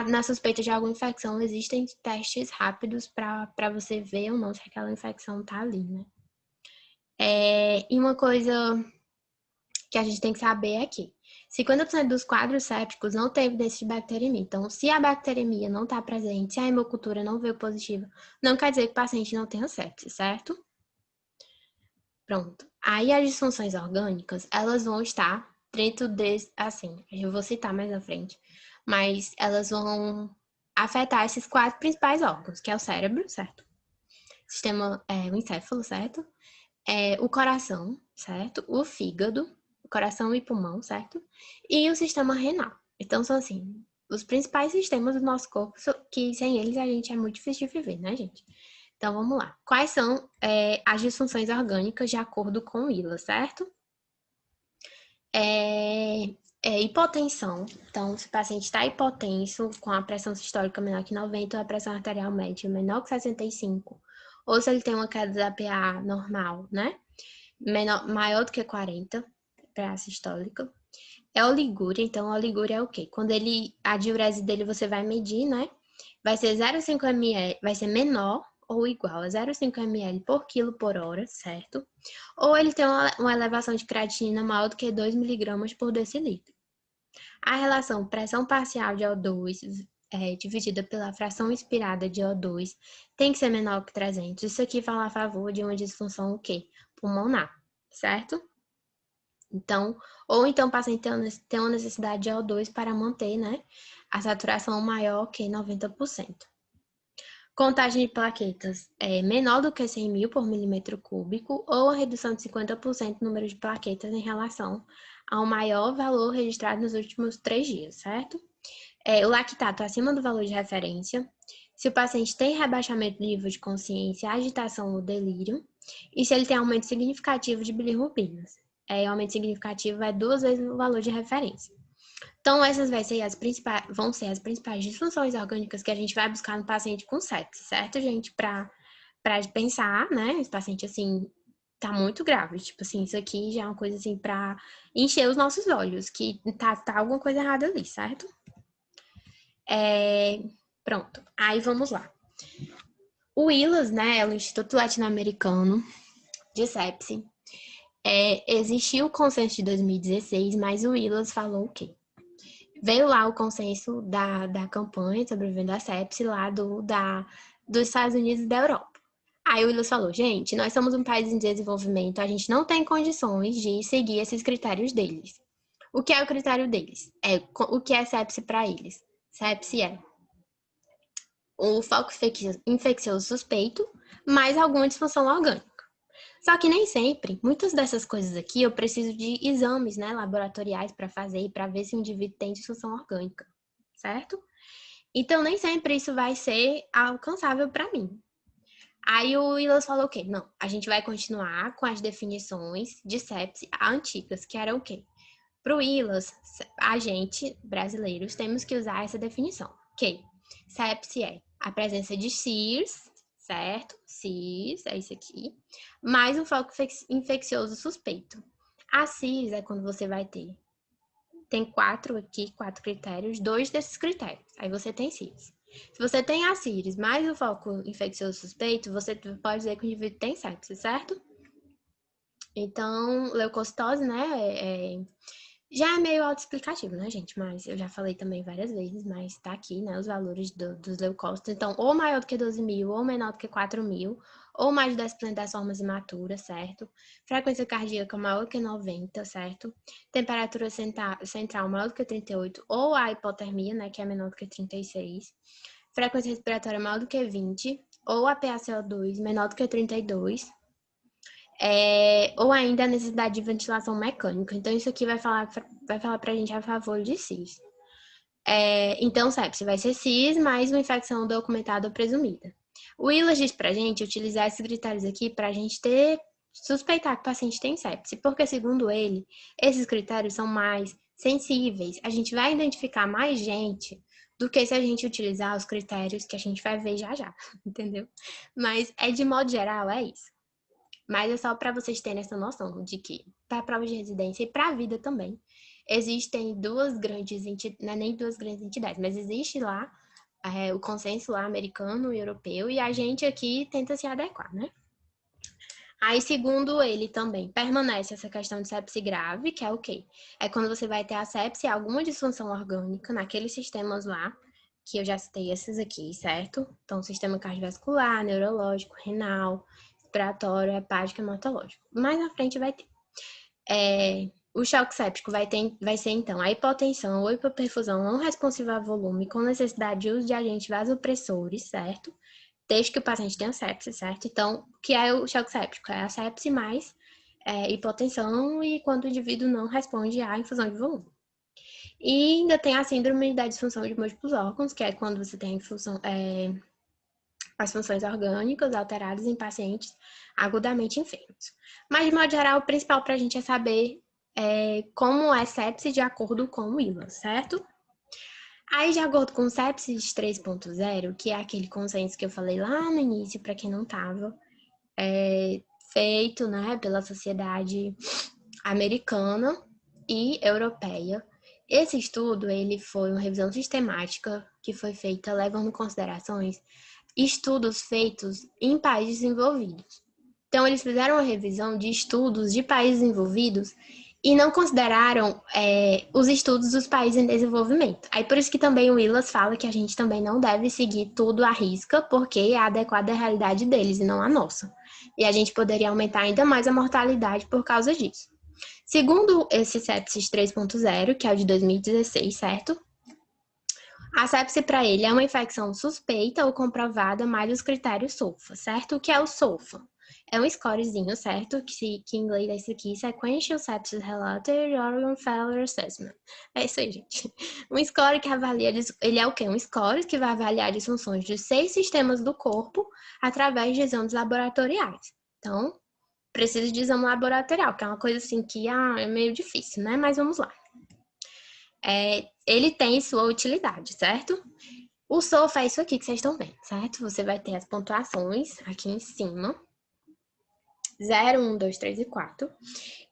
na suspeita de alguma infecção, existem testes rápidos para você ver ou não se aquela infecção está ali, né. E uma coisa que a gente tem que saber é que 50% dos quadros sépticos não tem evidência de bacteremia. Então, se a bacteremia não está presente, se a hemocultura não veio positiva, não quer dizer que o paciente não tenha sepse, certo? Pronto. Aí as disfunções orgânicas, elas vão estar dentro desse, assim, eu vou citar mais na frente, mas elas vão afetar esses 4 principais órgãos, que é o cérebro, certo? O encéfalo, certo? O coração, certo? O fígado, o coração e pulmão, certo? E o sistema renal. Então, são assim, os principais sistemas do nosso corpo, que sem eles a gente é muito difícil de viver, né, gente? Então, vamos lá. Quais são as disfunções orgânicas de acordo com o ILA, certo? Hipotensão. Então, se o paciente está hipotenso, com a pressão sistólica menor que 90, ou a pressão arterial média menor que 65, ou se ele tem uma queda da PA normal, né? Maior do que 40, PA sistólica. É oligúria. Então, a oligúria é o quê? Quando a diurese dele você vai medir, né? Vai ser 0,5 ml, vai ser menor ou igual a 0,5 ml por quilo por hora, certo? Ou ele tem uma elevação de creatinina maior do que 2 miligramas por decilitro. A relação pressão parcial de O2 dividida pela fração inspirada de O2 tem que ser menor que 300. Isso aqui fala a favor de uma disfunção o quê? Pulmonar, certo? Então, ou então o paciente tem uma necessidade de O2 para manter, né, a saturação maior que 90%. Contagem de plaquetas é menor do que 100 mil por milímetro cúbico ou a redução de 50% no número de plaquetas em relação ao maior valor registrado nos últimos 3 dias, certo? O lactato acima do valor de referência. Se o paciente tem rebaixamento do nível de consciência, agitação ou delírio. E se ele tem aumento significativo de bilirrubinas. Aumento significativo é 2 vezes o valor de referência. Então, essas vão ser as principais disfunções orgânicas que a gente vai buscar no paciente com sepsis, certo, gente? Pra pensar, né? Esse paciente, assim, tá muito grave. Tipo assim, isso aqui já é uma coisa, assim, pra encher os nossos olhos, que tá alguma coisa errada ali, certo? Pronto. Aí, vamos lá. O ILAS, né, é o Instituto Latino-Americano de Sepsi. Existiu o consenso de 2016, mas o ILAS falou o quê? Veio lá o consenso da campanha sobrevivendo à sepse lá dos Estados Unidos e da Europa. Aí o Willis falou, gente, nós somos um país em desenvolvimento, a gente não tem condições de seguir esses critérios deles. O que é o critério deles? O que é sepse para eles? Sepse é o foco infeccioso suspeito, mais alguma disfunção orgânica. Só que nem sempre, muitas dessas coisas aqui eu preciso de exames, né, laboratoriais para fazer e para ver se o indivíduo tem disfunção orgânica, certo? Então nem sempre isso vai ser alcançável para mim. Aí o Willis falou o quê? Não, a gente vai continuar com as definições de sepse antigas, que eram o quê? Para o Willis, a gente, brasileiros, temos que usar essa definição. Ok? Sepse é a presença de CIRS, certo? CIRS, é isso aqui, mais um foco infeccioso suspeito. A CIRS é quando você vai ter, tem 4 critérios, 2 desses critérios, aí você tem CIRS. Se você tem a CIRS mais o foco infeccioso suspeito, você pode dizer que o indivíduo tem sepse, certo? Então, leucocitose, né, já é meio autoexplicativo, né, gente? Mas eu já falei também várias vezes, mas tá aqui, né, os valores dos leucócitos. Então, ou maior do que 12 mil, ou menor do que 4 mil, ou mais de 10% das formas imaturas, certo? Frequência cardíaca maior do que 90, certo? Temperatura central maior do que 38, ou a hipotermia, né, que é menor do que 36. Frequência respiratória maior do que 20, ou a PaCO2 menor do que 32. Ou ainda a necessidade de ventilação mecânica. Então, isso aqui vai falar pra gente a favor de CIS. Então, sepse vai ser CIS mais uma infecção documentada ou presumida. O Willis diz pra gente utilizar esses critérios aqui pra gente suspeitar que o paciente tem sepse, porque, segundo ele, esses critérios são mais sensíveis. A gente vai identificar mais gente do que se a gente utilizar os critérios que a gente vai ver já, entendeu? Mas, de modo geral, é isso. Mas é só para vocês terem essa noção de que, para provas de residência e para a vida também, existem duas grandes entidades, não é nem duas grandes entidades, mas existe lá o consenso lá americano e europeu, e a gente aqui tenta se adequar, né? Aí, segundo ele também, permanece essa questão de sepse grave, que é o quê? É quando você vai ter a sepse e alguma disfunção orgânica naqueles sistemas lá, que eu já citei esses aqui, certo? Então, sistema cardiovascular, neurológico, renal, respiratório, hepático e hematológico. Mais na frente vai ter. O choque séptico vai ser, então, a hipotensão ou hipoperfusão não responsiva a volume com necessidade de uso de agentes vasopressores, certo? Desde que o paciente tenha sepse, certo? Então, o que é o choque séptico? É a sepse mais hipotensão e quando o indivíduo não responde à infusão de volume. E ainda tem a síndrome da disfunção de múltiplos órgãos, que é quando você tem as funções orgânicas alteradas em pacientes agudamente enfermos. Mas, de modo geral, o principal para a gente é saber como é sepse de acordo com o ILA, certo? Aí, de acordo com o sepsis 3.0, que é aquele consenso que eu falei lá no início, para quem não estava, feito, né, pela sociedade americana e europeia. Esse estudo, ele foi uma revisão sistemática que foi feita levando em considerações estudos feitos em países desenvolvidos. Então, eles fizeram uma revisão de estudos de países desenvolvidos e não consideraram os estudos dos países em desenvolvimento. Aí, por isso que também o ILAS fala que a gente também não deve seguir tudo à risca, porque é adequado à realidade deles e não à nossa. E a gente poderia aumentar ainda mais a mortalidade por causa disso. Segundo esse sepsis 3.0, que é o de 2016, certo? A sepse para ele é uma infecção suspeita ou comprovada mais os critérios SOFA, certo? O que é o SOFA? É um scorezinho, certo? Que em inglês é isso aqui, Sequential Sepsis Related Organ Failure Assessment. É isso aí, gente. Um score que avalia, ele é o quê? Um score que vai avaliar disfunções de 6 sistemas do corpo através de exames laboratoriais. Então, precisa de exame laboratorial, que é uma coisa assim que é meio difícil, né? Mas vamos lá. Ele tem sua utilidade, certo? O SOFA é isso aqui que vocês estão vendo, certo? Você vai ter as pontuações aqui em cima. 0, 1, 2, 3 e 4.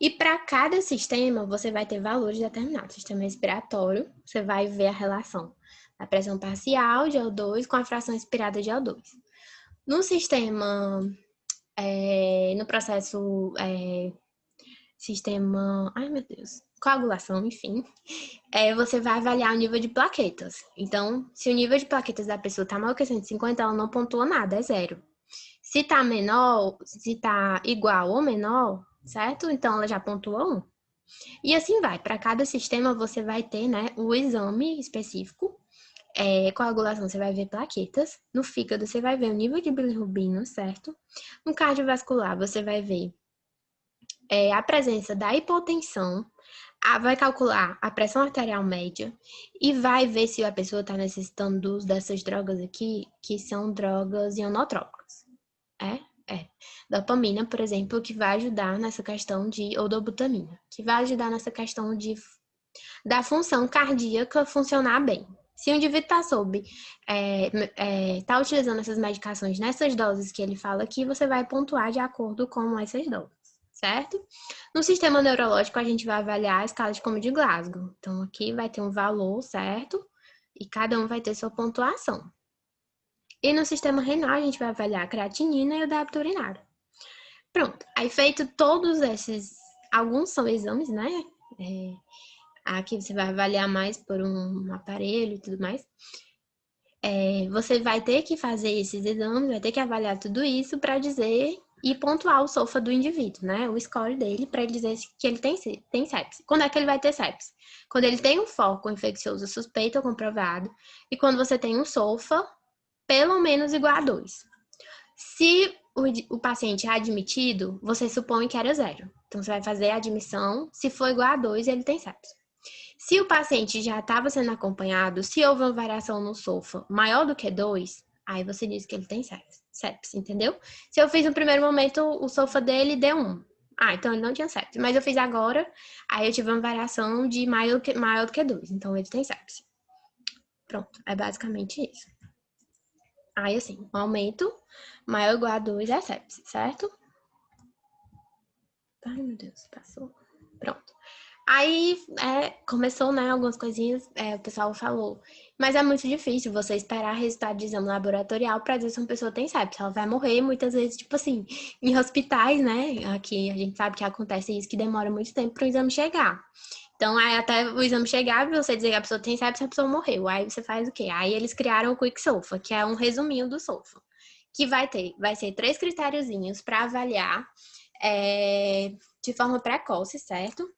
E para cada sistema, você vai ter valores determinados. Sistema respiratório, você vai ver a relação da pressão parcial de O2 com a fração expirada de O2. No sistema, no processo, sistema, ai meu Deus, coagulação, enfim, você vai avaliar o nível de plaquetas. Então, se o nível de plaquetas da pessoa está maior que 150, ela não pontua nada, é 0. Se tá menor, se tá igual ou menor, certo? Então, ela já pontua 1. E assim vai. Para cada sistema, você vai ter, né, o exame específico. Coagulação, você vai ver plaquetas. No fígado, você vai ver o nível de bilirrubina, certo? No cardiovascular, você vai ver a presença da hipotensão. Vai calcular a pressão arterial média e vai ver se a pessoa está necessitando do uso dessas drogas aqui, que são drogas ionotrópicas. Dopamina, por exemplo, que vai ajudar nessa questão de, ou dobutamina, que vai ajudar nessa questão da função cardíaca funcionar bem. Se o indivíduo está tá utilizando essas medicações nessas doses que ele fala aqui, você vai pontuar de acordo com essas doses, certo? No sistema neurológico, a gente vai avaliar a escala de Como de Glasgow. Então, aqui vai ter um valor, certo? E cada um vai ter sua pontuação. E no sistema renal, a gente vai avaliar a creatinina e o débito urinário. Pronto. Aí, feito todos esses, alguns são exames, né? Aqui você vai avaliar mais por um aparelho e tudo mais. Você vai ter que fazer esses exames, vai ter que avaliar tudo isso para dizer e pontuar o SOFA do indivíduo, né? O score dele, para ele dizer que ele tem sepse. Quando é que ele vai ter sepse? Quando ele tem um foco infeccioso suspeito ou comprovado e quando você tem um SOFA pelo menos igual a 2. Se o paciente é admitido, você supõe que era 0. Então, você vai fazer a admissão. Se for igual a 2, ele tem sepse. Se o paciente já estava sendo acompanhado, se houve uma variação no SOFA maior do que 2, aí você diz que ele tem sepse, entendeu? Se eu fiz no primeiro momento, o SOFA dele deu 1. Então ele não tinha sepse. Mas eu fiz agora, aí eu tive uma variação de maior do que 2. Então ele tem sepse. Pronto, é basicamente isso. Aí, assim, um aumento maior ou igual a 2 é sepse, certo? Ai, meu Deus, passou. Pronto. Aí começou, né, algumas coisinhas, o pessoal falou. Mas é muito difícil você esperar resultado de exame laboratorial para dizer se uma pessoa tem sepsis. Ela vai morrer muitas vezes, tipo assim, em hospitais, né? Aqui a gente sabe que acontece isso, que demora muito tempo para o exame chegar. Então, aí até o exame chegar, você dizer que a pessoa tem sepsis, a pessoa morreu. Aí você faz o quê? Aí eles criaram o Quick SOFA, que é um resuminho do SOFA, que vai ser 3 critériozinhos para avaliar de forma precoce, certo?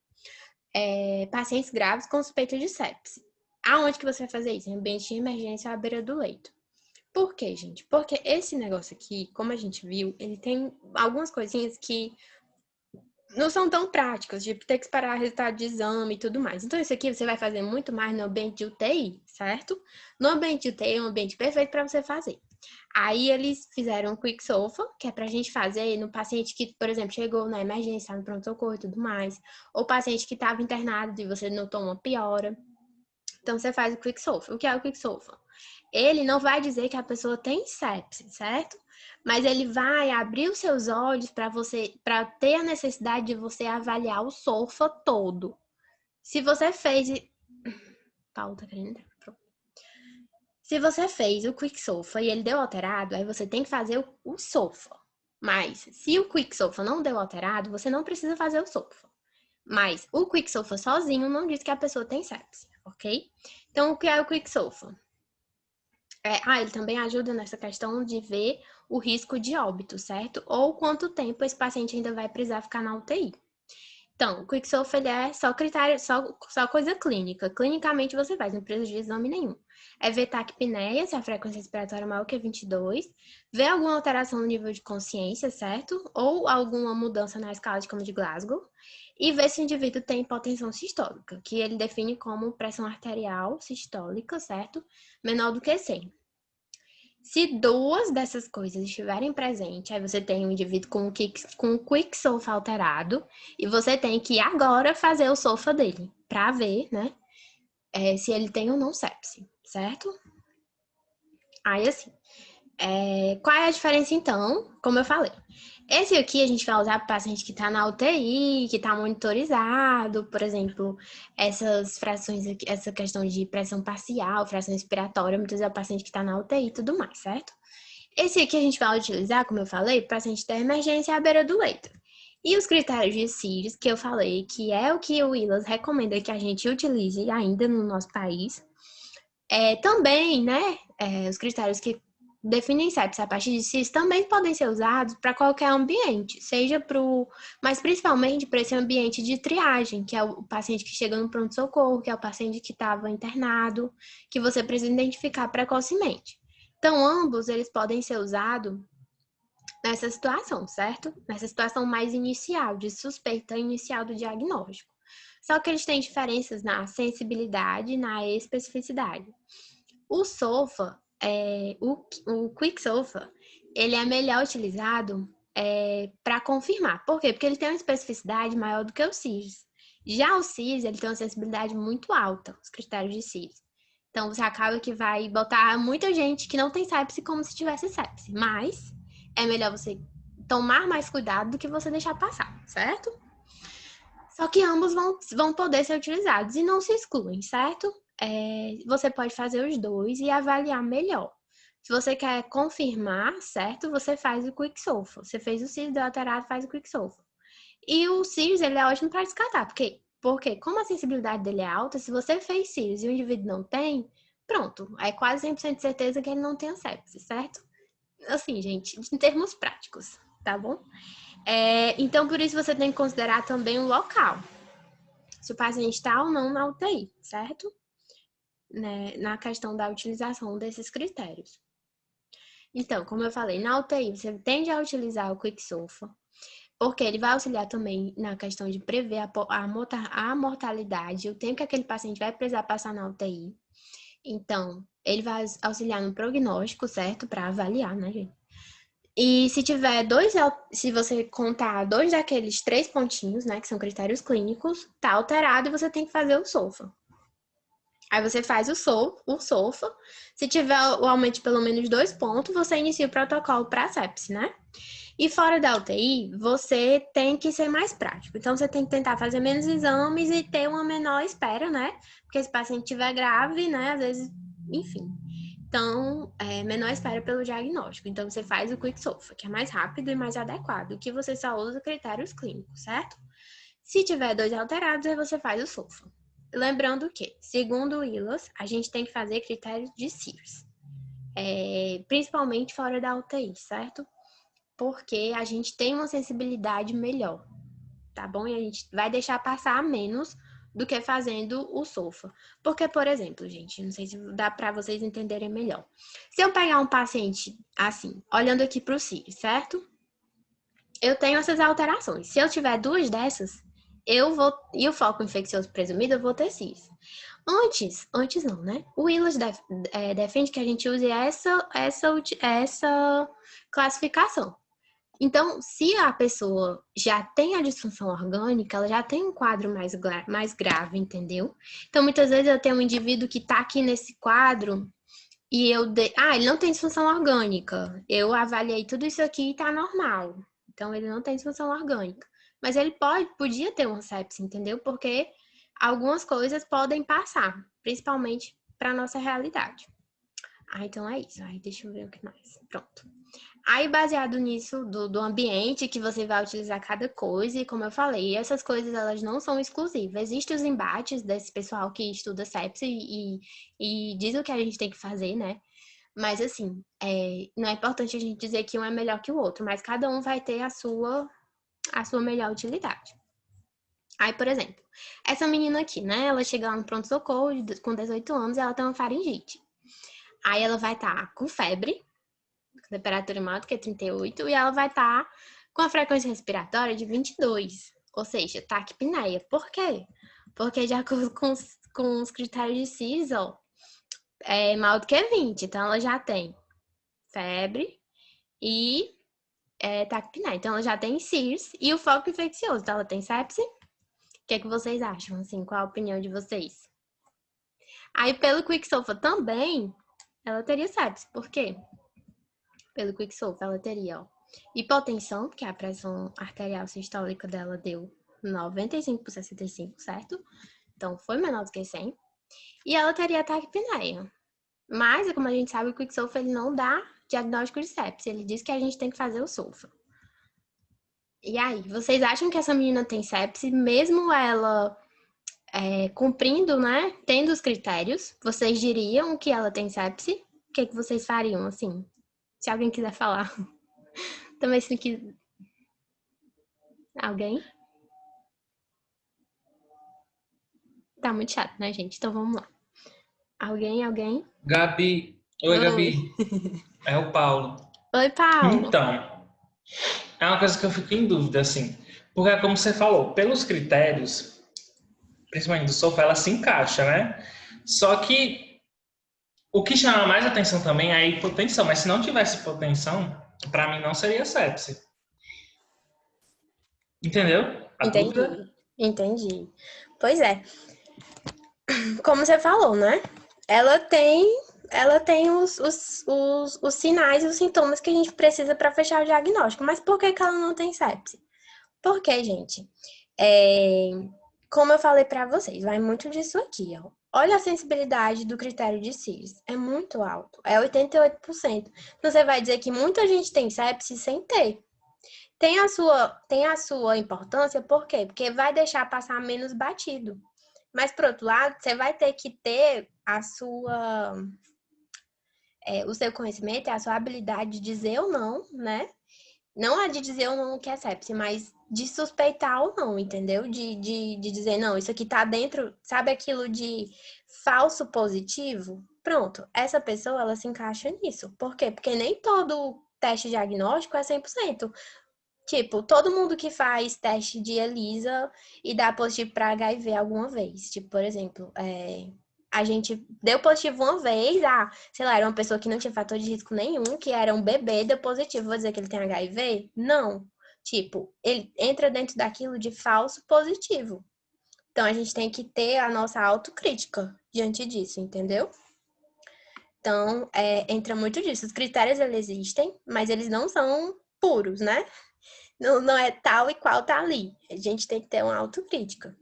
Pacientes graves com suspeita de sepse. Aonde que você vai fazer isso? Em ambiente de emergência à beira do leito. Por quê, gente? Porque esse negócio aqui, como a gente viu, ele tem algumas coisinhas que não são tão práticas, tipo ter que esperar resultado de exame e tudo mais. Então, isso aqui você vai fazer muito mais no ambiente de UTI, certo? No ambiente de UTI é um ambiente perfeito para você fazer. Aí eles fizeram um Quick SOFA, que é pra gente fazer no paciente que, por exemplo, chegou na emergência, no pronto-socorro e tudo mais, ou paciente que estava internado e você notou uma piora. Então, você faz o Quick SOFA. O que é o Quick SOFA? Ele não vai dizer que a pessoa tem sepse, certo? Mas ele vai abrir os seus olhos para ter a necessidade de você avaliar o SOFA todo. Se você fez... Paulo tá querendo entrar. Se você fez o Quick SOFA e ele deu alterado, aí você tem que fazer o SOFA. Mas, se o Quick SOFA não deu alterado, você não precisa fazer o SOFA. Mas, o Quick SOFA sozinho não diz que a pessoa tem sepse, ok? Então, o que é o Quick SOFA? Ele também ajuda nessa questão de ver o risco de óbito, certo? Ou quanto tempo esse paciente ainda vai precisar ficar na UTI. Então, o Quick SOFA ele é só critério, só coisa clínica. Clinicamente você faz, não precisa de exame nenhum. É ver taquipneia, se a frequência respiratória é maior que 22, ver alguma alteração no nível de consciência, certo? Ou alguma mudança na escala de Coma de Glasgow. E ver se o indivíduo tem hipotensão sistólica, que ele define como pressão arterial sistólica, certo? Menor do que 100. Se duas dessas coisas estiverem presentes, aí você tem um indivíduo com um Quick SOFA alterado e você tem que agora fazer o SOFA dele para ver, né, se ele tem ou não sepse, certo? Aí, assim, qual é a diferença, então? Como eu falei, esse aqui a gente vai usar para paciente que está na UTI, que está monitorizado, por exemplo, essas frações aqui, essa questão de pressão parcial, fração respiratória, muitas vezes é o paciente que está na UTI e tudo mais, certo? Esse aqui a gente vai utilizar, como eu falei, para paciente da emergência à beira do leito. E os critérios de CIRS, que eu falei, que é o que o ILAS recomenda que a gente utilize ainda no nosso país, também, né, os critérios que definem sepsis a partir de CIRS também podem ser usados para qualquer ambiente, seja mas principalmente para esse ambiente de triagem, que é o paciente que chega no pronto-socorro, que é o paciente que estava internado, que você precisa identificar precocemente. Então, ambos, eles podem ser usados nessa situação, certo? Nessa situação mais inicial, de suspeita inicial do diagnóstico. Só que eles têm diferenças na sensibilidade e na especificidade. O SOFA, o Quick SOFA, ele é melhor utilizado para confirmar. Por quê? Porque ele tem uma especificidade maior do que o CIRS. Já o CIRS, ele tem uma sensibilidade muito alta, os critérios de CIRS. Então, você acaba que vai botar muita gente que não tem sepse como se tivesse sepse. Mas é melhor você tomar mais cuidado do que você deixar passar, certo? Só que ambos vão poder ser utilizados e não se excluem, certo? Você pode fazer os dois e avaliar melhor. Se você quer confirmar, certo? Você faz o Quick SOFA. Você fez o CIRS, deu alterado, faz o Quick SOFA. E o CIRS, ele é ótimo para descartar, porque como a sensibilidade dele é alta, se você fez CIRS e o indivíduo não tem, pronto, é quase 100% de certeza que ele não tem a sepse, certo? Assim, gente, em termos práticos, tá bom? Então, por isso você tem que considerar também o local. Se o paciente está ou não na UTI, certo? Né? Na questão da utilização desses critérios. Então, como eu falei, na UTI você tende a utilizar o Quick SOFA, porque ele vai auxiliar também na questão de prever a mortalidade, o tempo que aquele paciente vai precisar passar na UTI. Então, ele vai auxiliar no prognóstico, certo? Para avaliar, né, gente? E se você contar 2 daqueles 3 pontinhos, né, que são critérios clínicos, tá alterado e você tem que fazer o SOFA. Aí você faz o SOFA. Se tiver o aumento de pelo menos 2 pontos, você inicia o protocolo para sepse, né? E fora da UTI, você tem que ser mais prático. Então, você tem que tentar fazer menos exames e ter uma menor espera, né? Porque se o paciente estiver grave, né? Às vezes, enfim. Então, menor espera pelo diagnóstico. Então, você faz o Quick SOFA, que é mais rápido e mais adequado, que você só usa critérios clínicos, certo? Se tiver 2 alterados, aí você faz o SOFA. Lembrando que, segundo o ILAS, a gente tem que fazer critérios de SEERS. Principalmente fora da UTI, certo? Porque a gente tem uma sensibilidade melhor, tá bom? E a gente vai deixar passar menos do que fazendo o SOFA. Porque, por exemplo, gente, não sei se dá para vocês entenderem melhor. Se eu pegar um paciente assim, olhando aqui para o CIR, certo? Eu tenho essas alterações. Se eu tiver 2 dessas, eu vou... E o foco infeccioso presumido, eu vou ter CIRS. Antes não, né? O Willis defende que a gente use essa classificação. Então, se a pessoa já tem a disfunção orgânica, ela já tem um quadro mais grave, entendeu? Então, muitas vezes eu tenho um indivíduo que tá aqui nesse quadro e ele não tem disfunção orgânica. Eu avaliei tudo isso aqui e tá normal. Então, ele não tem disfunção orgânica. Mas ele podia ter uma sepse, entendeu? Porque algumas coisas podem passar, principalmente para nossa realidade. Então é isso. Deixa eu ver o que mais. Pronto. Aí, baseado nisso, do ambiente que você vai utilizar cada coisa, e como eu falei, essas coisas, elas não são exclusivas. Existem os embates desse pessoal que estuda sepse e diz o que a gente tem que fazer, né? Mas, assim, não é importante a gente dizer que um é melhor que o outro, mas cada um vai ter a sua melhor utilidade. Aí, por exemplo, essa menina aqui, né? Ela chega lá no pronto-socorro com 18 anos e ela tem uma faringite. Aí ela vai estar com febre, temperatura maior do que 38, e ela vai estar com a frequência respiratória de 22, ou seja, taquipneia. Por quê? Porque de acordo com os critérios de CIS, é maior do que 20, então ela já tem febre e taquipneia. Então ela já tem CIRS e o foco infeccioso, então ela tem sepse. O que é que vocês acham? Assim, qual a opinião de vocês? Aí pelo Quick SOFA também, ela teria sepse. Por quê? Pelo Quick SOFA, ela teria, hipotensão, porque a pressão arterial sistólica dela deu 95 por 65, certo? Então, foi menor do que 100. E ela teria taquipneia. Mas, como a gente sabe, o Quick SOFA, ele não dá diagnóstico de sepse. Ele diz que a gente tem que fazer o SOFA. E aí, vocês acham que essa menina tem sepse, mesmo ela cumprindo, né, tendo os critérios? Vocês diriam que ela tem sepse? O que vocês fariam, assim? Se alguém quiser falar. Também se quiser. Alguém? Tá muito chato, né, gente? Então vamos lá. Alguém? Gabi. Oi, Gabi. É o Paulo. Oi, Paulo. Então, é uma coisa que eu fico em dúvida, assim. Porque, como você falou, pelos critérios, principalmente do SOFA, ela se encaixa, né? Só que o que chama mais atenção também é a hipotensão. Mas se não tivesse hipotensão, para mim não seria sepse. Entendeu? A dúvida? Entendi. Pois é. Como você falou, né? Ela tem os sinais e os sintomas que a gente precisa para fechar o diagnóstico. Mas por que ela não tem sepse? Porque, gente, como eu falei para vocês, vai muito disso aqui, ó. Olha a sensibilidade do critério de CIRS. É muito alto. É 88%. Você vai dizer que muita gente tem sepse sem ter. Tem a sua importância, por quê? Porque vai deixar passar menos batido. Mas, por outro lado, você vai ter que ter o seu conhecimento e a sua habilidade de dizer ou não, né? Não é de dizer ou não que é sepse, mas de suspeitar ou não, entendeu? De dizer, não, isso aqui tá dentro, sabe aquilo de falso positivo? Pronto, essa pessoa, ela se encaixa nisso. Por quê? Porque nem todo teste diagnóstico é 100%. Tipo, todo mundo que faz teste de ELISA e dá positivo para HIV alguma vez. Tipo, por exemplo, a gente deu positivo uma vez, sei lá, era uma pessoa que não tinha fator de risco nenhum, que era um bebê, deu positivo. Vou dizer que ele tem HIV? Não. Tipo, ele entra dentro daquilo de falso positivo. Então, a gente tem que ter a nossa autocrítica diante disso, entendeu? Então, entra muito disso. Os critérios, eles existem, mas eles não são puros, né? Não é tal e qual tá ali. A gente tem que ter uma autocrítica.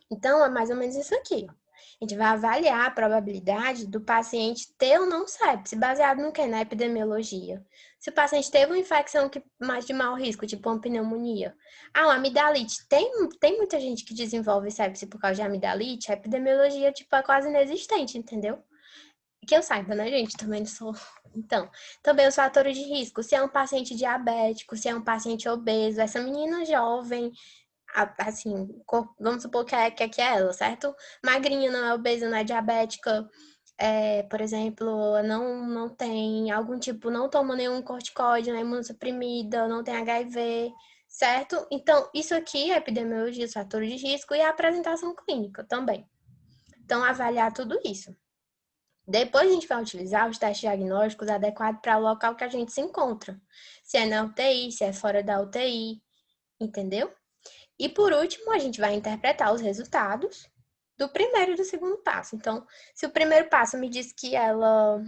Então, é mais ou menos isso aqui, ó. A gente vai avaliar a probabilidade do paciente ter ou não sepse, baseado no quê? Na epidemiologia. Se o paciente teve uma infecção mais de mau risco, tipo uma pneumonia. Uma amidalite. Tem muita gente que desenvolve sepse por causa de amidalite. A epidemiologia, tipo, é quase inexistente, entendeu? Que eu saiba, né, gente? Também não sou. Então, também os fatores de risco. Se é um paciente diabético, se é um paciente obeso, essa menina jovem, assim, vamos supor que é ela, certo? Magrinha, não é obesa, não é diabética, por exemplo, não tem algum tipo, não toma nenhum corticoide, não é imunossuprimida, não tem HIV, certo? Então, isso aqui é epidemiologia, os fatores de risco e a apresentação clínica também. Então, avaliar tudo isso. Depois a gente vai utilizar os testes diagnósticos adequados para o local que a gente se encontra. Se é na UTI, se é fora da UTI, entendeu? E por último, a gente vai interpretar os resultados do primeiro e do segundo passo. Então, se o primeiro passo me diz que ela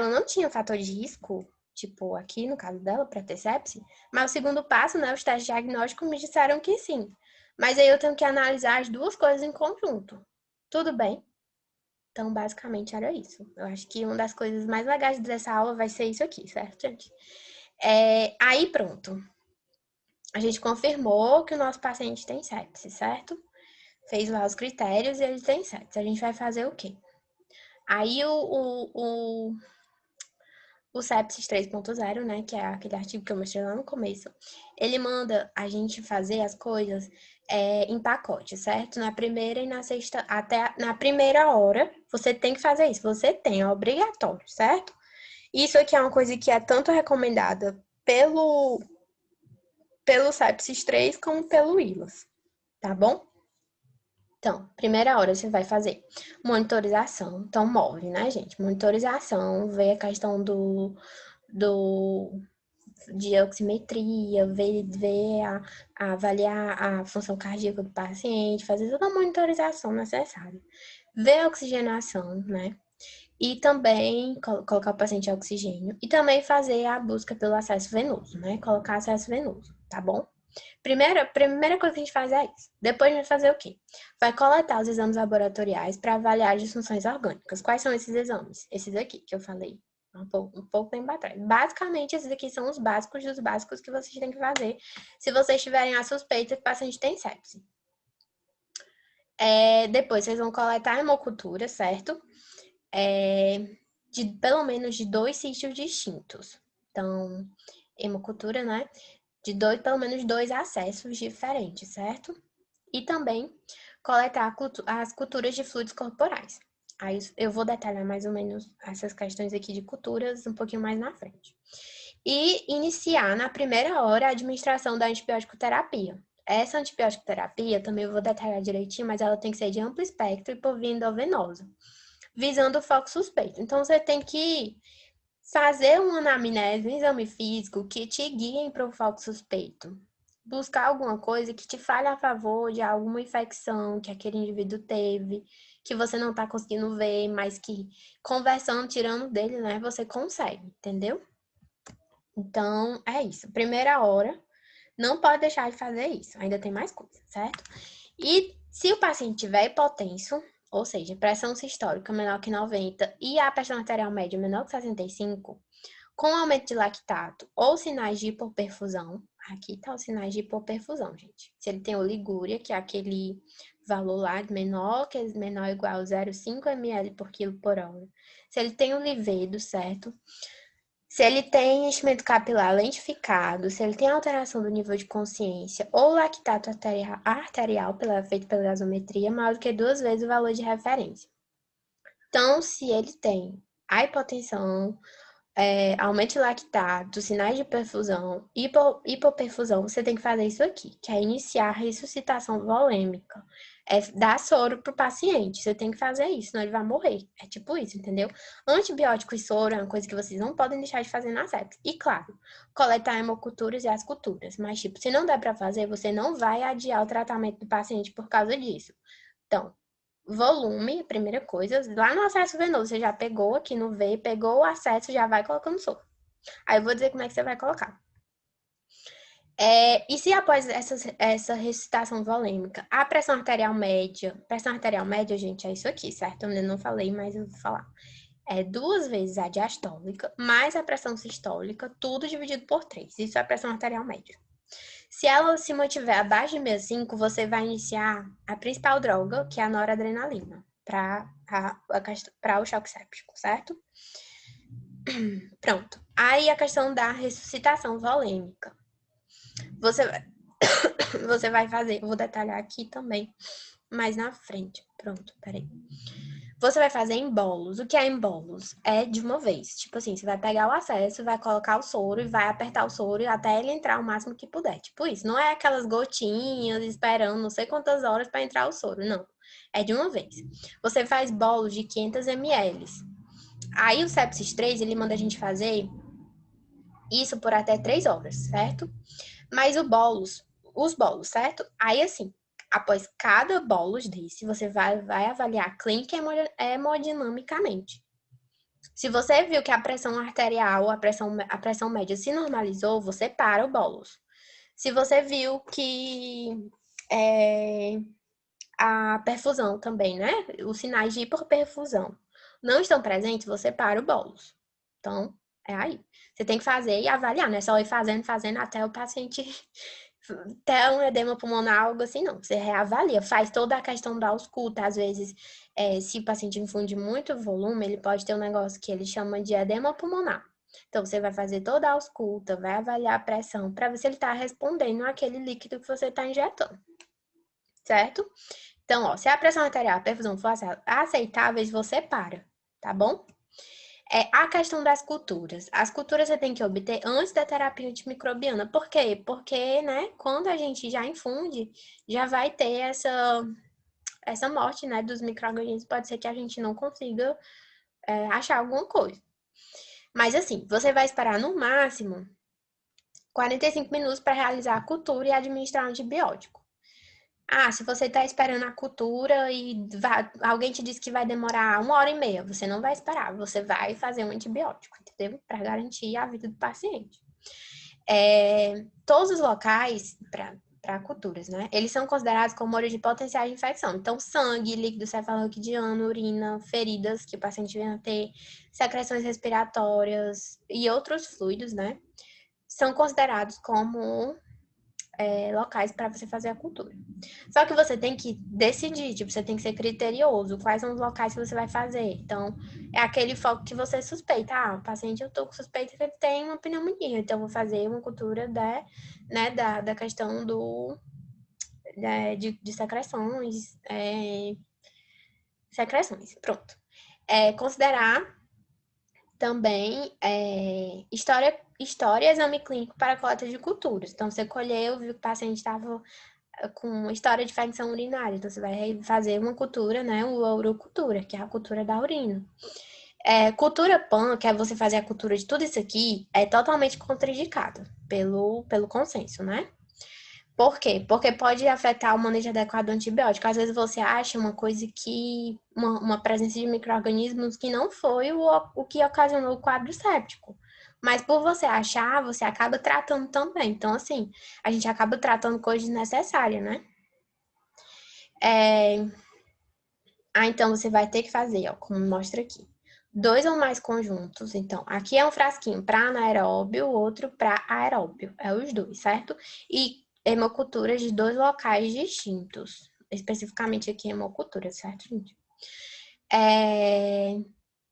não tinha fator de risco, tipo aqui no caso dela, para ter sepse, mas o segundo passo, né, os testes diagnósticos me disseram que sim. Mas aí eu tenho que analisar as duas coisas em conjunto. Tudo bem? Então, basicamente, era isso. Eu acho que uma das coisas mais legais dessa aula vai ser isso aqui, certo, gente? Aí, pronto. A gente confirmou que o nosso paciente tem sepse, certo? Fez lá os critérios e ele tem sepse. A gente vai fazer o quê? Aí, o Sepsis 3.0, né, que é aquele artigo que eu mostrei lá no começo, ele manda a gente fazer as coisas em pacote, certo? Na primeira e na sexta, até na primeira hora, você tem que fazer isso. Você tem, é obrigatório, certo? Isso aqui é uma coisa que é tanto recomendada pelo Sepsis 3 como pelo ILAS, tá bom? Então, primeira hora você vai fazer monitorização, então move, né, gente? Monitorização, ver a questão de oximetria, avaliar a função cardíaca do paciente, fazer toda a monitorização necessária. Ver a oxigenação, né? E também colocar o paciente em oxigênio. E também fazer a busca pelo acesso venoso, né? Colocar acesso venoso, tá bom? Primeira coisa que a gente faz é isso. Depois a gente vai fazer o quê? Vai coletar os exames laboratoriais para avaliar as disfunções orgânicas. Quais são esses exames? Esses aqui que eu falei um pouco tempo atrás. Basicamente, esses aqui são os básicos dos básicos que vocês têm que fazer se vocês tiverem a suspeita que o paciente tem sepse. Depois, vocês vão coletar a hemocultura, certo? De pelo menos de 2 sítios distintos. Então, hemocultura, né? Pelo menos 2 acessos diferentes, certo? E também coletar as culturas de fluidos corporais. Aí eu vou detalhar mais ou menos essas questões aqui de culturas um pouquinho mais na frente. E iniciar na primeira hora a administração da antibiótico terapia. Essa antibiótico terapia também eu vou detalhar direitinho, mas ela tem que ser de amplo espectro e por via endovenosa, visando o foco suspeito. Então você tem que fazer uma anamnese, um exame físico que te guiem para o foco suspeito. Buscar alguma coisa que te fale a favor de alguma infecção que aquele indivíduo teve, que você não está conseguindo ver, mas que conversando, tirando dele, né, você consegue, entendeu? Então, é isso. Primeira hora, não pode deixar de fazer isso. Ainda tem mais coisa, certo? E se o paciente tiver hipotenso, ou seja, pressão sistólica menor que 90 e a pressão arterial média menor que 65, com aumento de lactato ou sinais de hipoperfusão, aqui tá os sinais de hipoperfusão, gente. Se ele tem oligúria, que é aquele valor lá menor ou igual a 0,5 ml por quilo por hora. Se ele tem o livedo, certo? Se ele tem enchimento capilar lentificado, se ele tem alteração do nível de consciência ou lactato arterial feito pela gasometria maior do que 2 vezes o valor de referência. Então, se ele tem a hipotensão, aumento de lactato, sinais de perfusão, hipoperfusão, você tem que fazer isso aqui, que é iniciar a ressuscitação volêmica. Dar soro pro paciente. Você tem que fazer isso, senão ele vai morrer. É tipo isso, entendeu? Antibiótico e soro é uma coisa que vocês não podem deixar de fazer na sepse. E claro, coletar hemoculturas e as culturas. Mas, tipo, se não der pra fazer, você não vai adiar o tratamento do paciente por causa disso. Então, volume, primeira coisa. Lá no acesso venoso, você já pegou aqui no V, pegou o acesso, já vai colocando soro. Aí eu vou dizer como é que você vai colocar. E se após essa ressuscitação volêmica, a pressão arterial média, gente, é isso aqui, certo? Eu ainda não falei, mas eu vou falar. É 2 vezes a diastólica, mais a pressão sistólica, tudo dividido por 3. Isso é a pressão arterial média. Se ela se mantiver abaixo de 65, você vai iniciar a principal droga, que é a noradrenalina, para o choque séptico, certo? Pronto. Aí a questão da ressuscitação volêmica. Você vai fazer, vou detalhar aqui também, mais na frente. Pronto, peraí. Você vai fazer em bolos. O que é em bolos? É de uma vez. Tipo assim, você vai pegar o acesso, vai colocar o soro e vai apertar o soro até ele entrar o máximo que puder. Tipo isso. Não é aquelas gotinhas esperando não sei quantas horas para entrar o soro. Não. É de uma vez. Você faz bolos de 500 ml. Aí o Sepsis 3, ele manda a gente fazer isso por até 3 horas, certo? Mas os bolos, certo? Aí assim, após cada bolos desse, você vai avaliar clínica e hemodinamicamente. Se você viu que a pressão arterial, a pressão média se normalizou, você para o bolos. Se você viu que a perfusão também, né? Os sinais de hiperperfusão não estão presentes, você para o bolos. Então, é aí. Você tem que fazer e avaliar, não é só ir fazendo até o paciente ter um edema pulmonar, algo assim, não. Você reavalia, faz toda a questão da ausculta. Às vezes, se o paciente infunde muito volume, ele pode ter um negócio que ele chama de edema pulmonar. Então, você vai fazer toda a ausculta, vai avaliar a pressão, para ver se ele está respondendo àquele líquido que você está injetando. Certo? Então, ó, se a pressão arterial, a perfusão for aceitáveis, você para, tá bom? A questão das culturas. As culturas você tem que obter antes da terapia antimicrobiana. Por quê? Porque, né, quando a gente já infunde, já vai ter essa morte, né, dos micro-organismos. Pode ser que a gente não consiga achar alguma coisa. Mas, assim, você vai esperar no máximo 45 minutos para realizar a cultura e administrar o antibiótico. Se você está esperando a cultura e alguém te disse que vai demorar 1h30, você não vai esperar, você vai fazer um antibiótico, entendeu? Para garantir a vida do paciente. Todos os locais para culturas, né? Eles são considerados como origem de potenciais de infecção. Então, sangue, líquido cefalorraquidiano, urina, feridas que o paciente venha a ter, secreções respiratórias e outros fluidos, né? São considerados como locais para você fazer a cultura. Só que você tem que decidir, tipo, você tem que ser criterioso, quais são os locais que você vai fazer. Então, é aquele foco que você suspeita. O paciente, eu tô com suspeita que ele tem uma pneumonia, então eu vou fazer uma cultura da questão de secreções, pronto. Considerar também história e exame clínico para coleta de culturas. Então, você colheu, viu que o paciente estava com história de infecção urinária. Então, você vai fazer uma cultura, né? Uma urocultura, que é a cultura da urina. Cultura PAN, que é você fazer a cultura de tudo isso aqui, é totalmente contraindicado pelo consenso, né? Por quê? Porque pode afetar o manejo adequado do antibiótico. Às vezes você acha uma coisa que... Uma presença de micro-organismos que não foi o que ocasionou o quadro séptico. Mas por você achar, você acaba tratando também. Então, assim, a gente acaba tratando coisa desnecessária, né? Então, você vai ter que fazer, ó, como mostra aqui. 2 ou mais conjuntos. Então, aqui é um frasquinho para anaeróbio, o outro para aeróbio. É os dois, certo? E hemoculturas de 2 locais distintos. Especificamente aqui, hemocultura, certo, gente?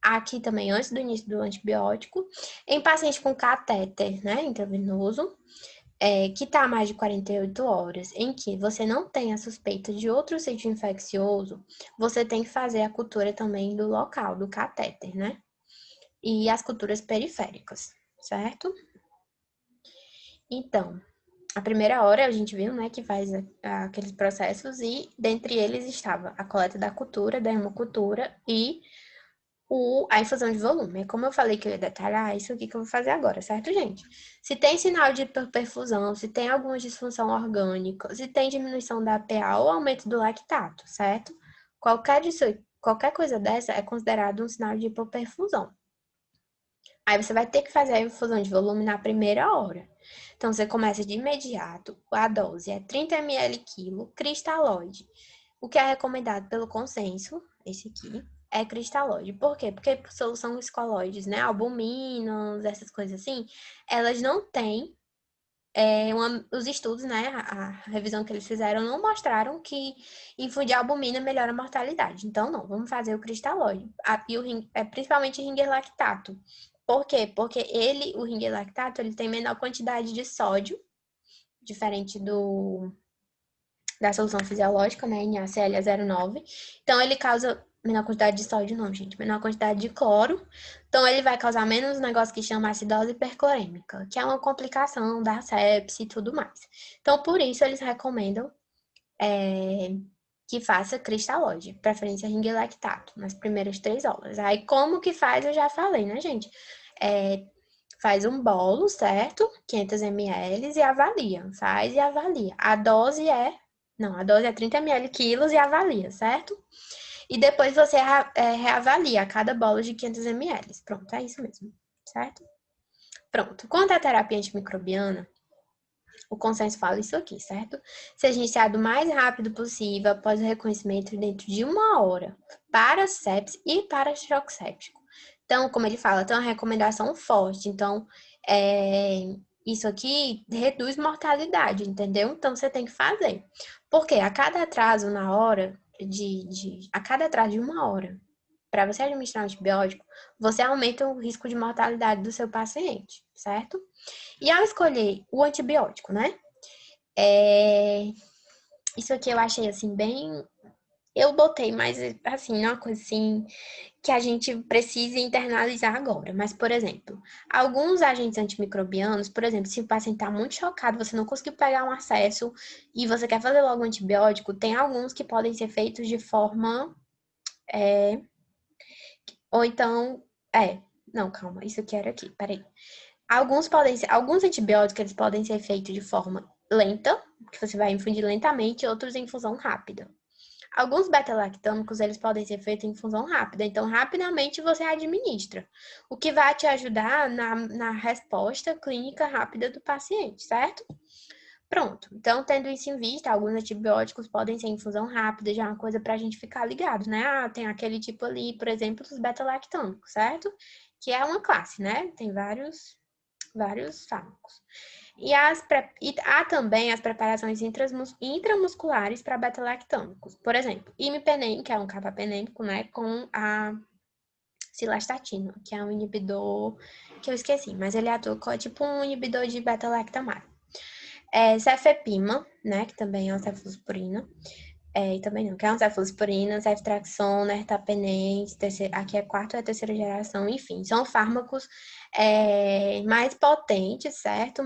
Aqui também, antes do início do antibiótico. Em paciente com catéter, né, intravenoso, que está há mais de 48 horas, em que você não tem a suspeita de outro sítio infeccioso, você tem que fazer a cultura também do local, do catéter, né? E as culturas periféricas, certo? Então, a primeira hora a gente viu, né, que faz aqueles processos e dentre eles estava a coleta da cultura, da hemocultura e a infusão de volume. Como eu falei que eu ia detalhar, é isso aqui que eu vou fazer agora, certo, gente? Se tem sinal de hiperperfusão, se tem alguma disfunção orgânica, se tem diminuição da PA ou aumento do lactato, certo? Qualquer coisa dessa é considerado um sinal de hipoperfusão. Aí você vai ter que fazer a infusão de volume na primeira hora. Então, você começa de imediato, a dose é 30 ml quilo, cristalóide. O que é recomendado pelo consenso, esse aqui, é cristalóide. Por quê? Porque solução escolóides, né, albuminas, essas coisas assim, elas não têm, os estudos, né, a revisão que eles fizeram não mostraram que infundir albumina melhora a mortalidade. Então, não, vamos fazer o cristalóide. Principalmente ringer lactato. Por quê? Porque o ringer lactato, ele tem menor quantidade de sódio, diferente da solução fisiológica, né, NaCl09. Então, ele causa menor quantidade de sódio, não, gente, menor quantidade de cloro. Então, ele vai causar menos um negócio que chama acidose hiperclorêmica, que é uma complicação da sepse e tudo mais. Então, por isso, eles recomendam que faça cristalóide, preferência ringer lactato, nas primeiras 3 horas. Aí, como que faz, eu já falei, né, gente? Faz um bolo, certo? 500 ml e avalia. Faz e avalia. A dose é 30 ml quilos e avalia, certo? E depois você reavalia cada bolo de 500 ml. Pronto, é isso mesmo, certo? Pronto. Quanto à terapia antimicrobiana, o consenso fala isso aqui, certo? Seja iniciado o mais rápido possível após o reconhecimento dentro de 1 hora para sepsis e para choque séptico. Então, como ele fala, tem uma recomendação forte. Então, isso aqui reduz mortalidade, entendeu? Então, você tem que fazer. Porque a cada atraso na hora a cada atraso de 1 hora, para você administrar um antibiótico, você aumenta o risco de mortalidade do seu paciente, certo? E ao escolher o antibiótico, né? Isso aqui eu achei, assim, bem... Eu botei, mas, assim, não é uma coisa, assim, que a gente precisa internalizar agora. Mas, por exemplo, alguns agentes antimicrobianos, por exemplo, se o paciente está muito chocado, você não conseguiu pegar um acesso e você quer fazer logo um antibiótico, tem alguns que podem ser feitos de forma... Ou então... Não, calma, isso aqui era aqui, peraí. Alguns antibióticos, eles podem ser feitos de forma lenta, que você vai infundir lentamente, e outros em infusão rápida. Alguns beta-lactâmicos, eles podem ser feitos em infusão rápida, então rapidamente você administra, o que vai te ajudar na resposta clínica rápida do paciente, certo? Pronto. Então, tendo isso em vista, alguns antibióticos podem ser em infusão rápida, já é uma coisa pra gente ficar ligado, né? tem aquele tipo ali, por exemplo, dos beta-lactâmicos, certo? Que é uma classe, né? Tem vários fármacos. E há também as preparações intramusculares para beta-lactâmicos. Por exemplo, imipenem, que é um carbapenêmico, né, com a cilastatina, que é um inibidor que eu esqueci, mas ele atua tipo um inibidor de beta-lactamase. Cefepima, né, que também é uma cefalosporina. E também não, que é uma cefalosporina, ceftriaxona, ertapenem, aqui é 4ª ou 3ª geração, enfim, são fármacos mais potentes, certo?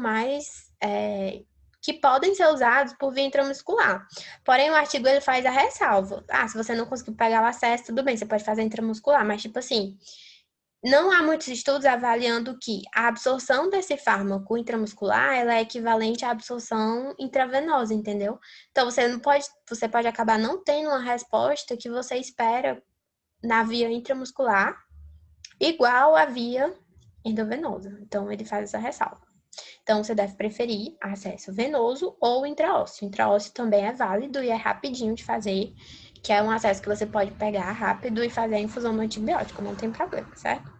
Que podem ser usados por via intramuscular. Porém, o artigo ele faz a ressalva. Se você não conseguir pegar o acesso, tudo bem, você pode fazer intramuscular, mas tipo assim, não há muitos estudos avaliando que a absorção desse fármaco intramuscular ela é equivalente à absorção intravenosa, entendeu? Então, você pode acabar não tendo uma resposta que você espera na via intramuscular igual à via endovenosa. Então, ele faz essa ressalva. Então, você deve preferir acesso venoso ou intraósseo. Intraósseo também é válido e é rapidinho de fazer, que é um acesso que você pode pegar rápido e fazer a infusão do antibiótico, não tem problema, certo?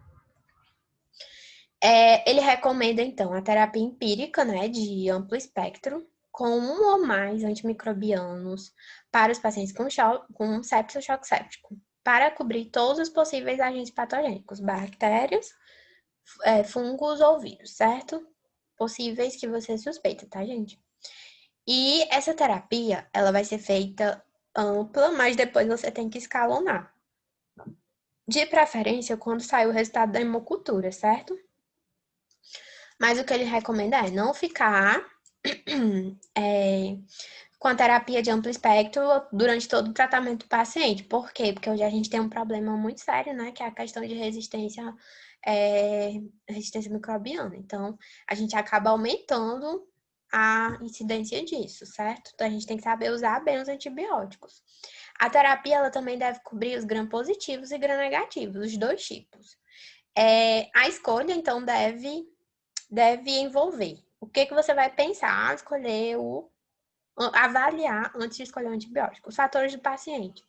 Ele recomenda, então, a terapia empírica, né, de amplo espectro, com um ou mais antimicrobianos para os pacientes com sepsis ou choque séptico, para cobrir todos os possíveis agentes patogênicos, bactérias, fungos ou vírus, certo? Possíveis que você suspeita, tá, gente? E essa terapia, ela vai ser feita ampla, mas depois você tem que escalonar. De preferência, quando sair o resultado da hemocultura, certo? Mas o que ele recomenda é não ficar com a terapia de amplo espectro durante todo o tratamento do paciente. Por quê? Porque hoje a gente tem um problema muito sério, né? Que é a questão de resistência microbiana. Então, a gente acaba aumentando a incidência disso, certo? Então, a gente tem que saber usar bem os antibióticos. A terapia, ela também deve cobrir os gram-positivos e gram-negativos, os dois tipos. A escolha, então, deve envolver. O que você vai pensar, escolher avaliar antes de escolher o antibiótico. Os fatores do paciente.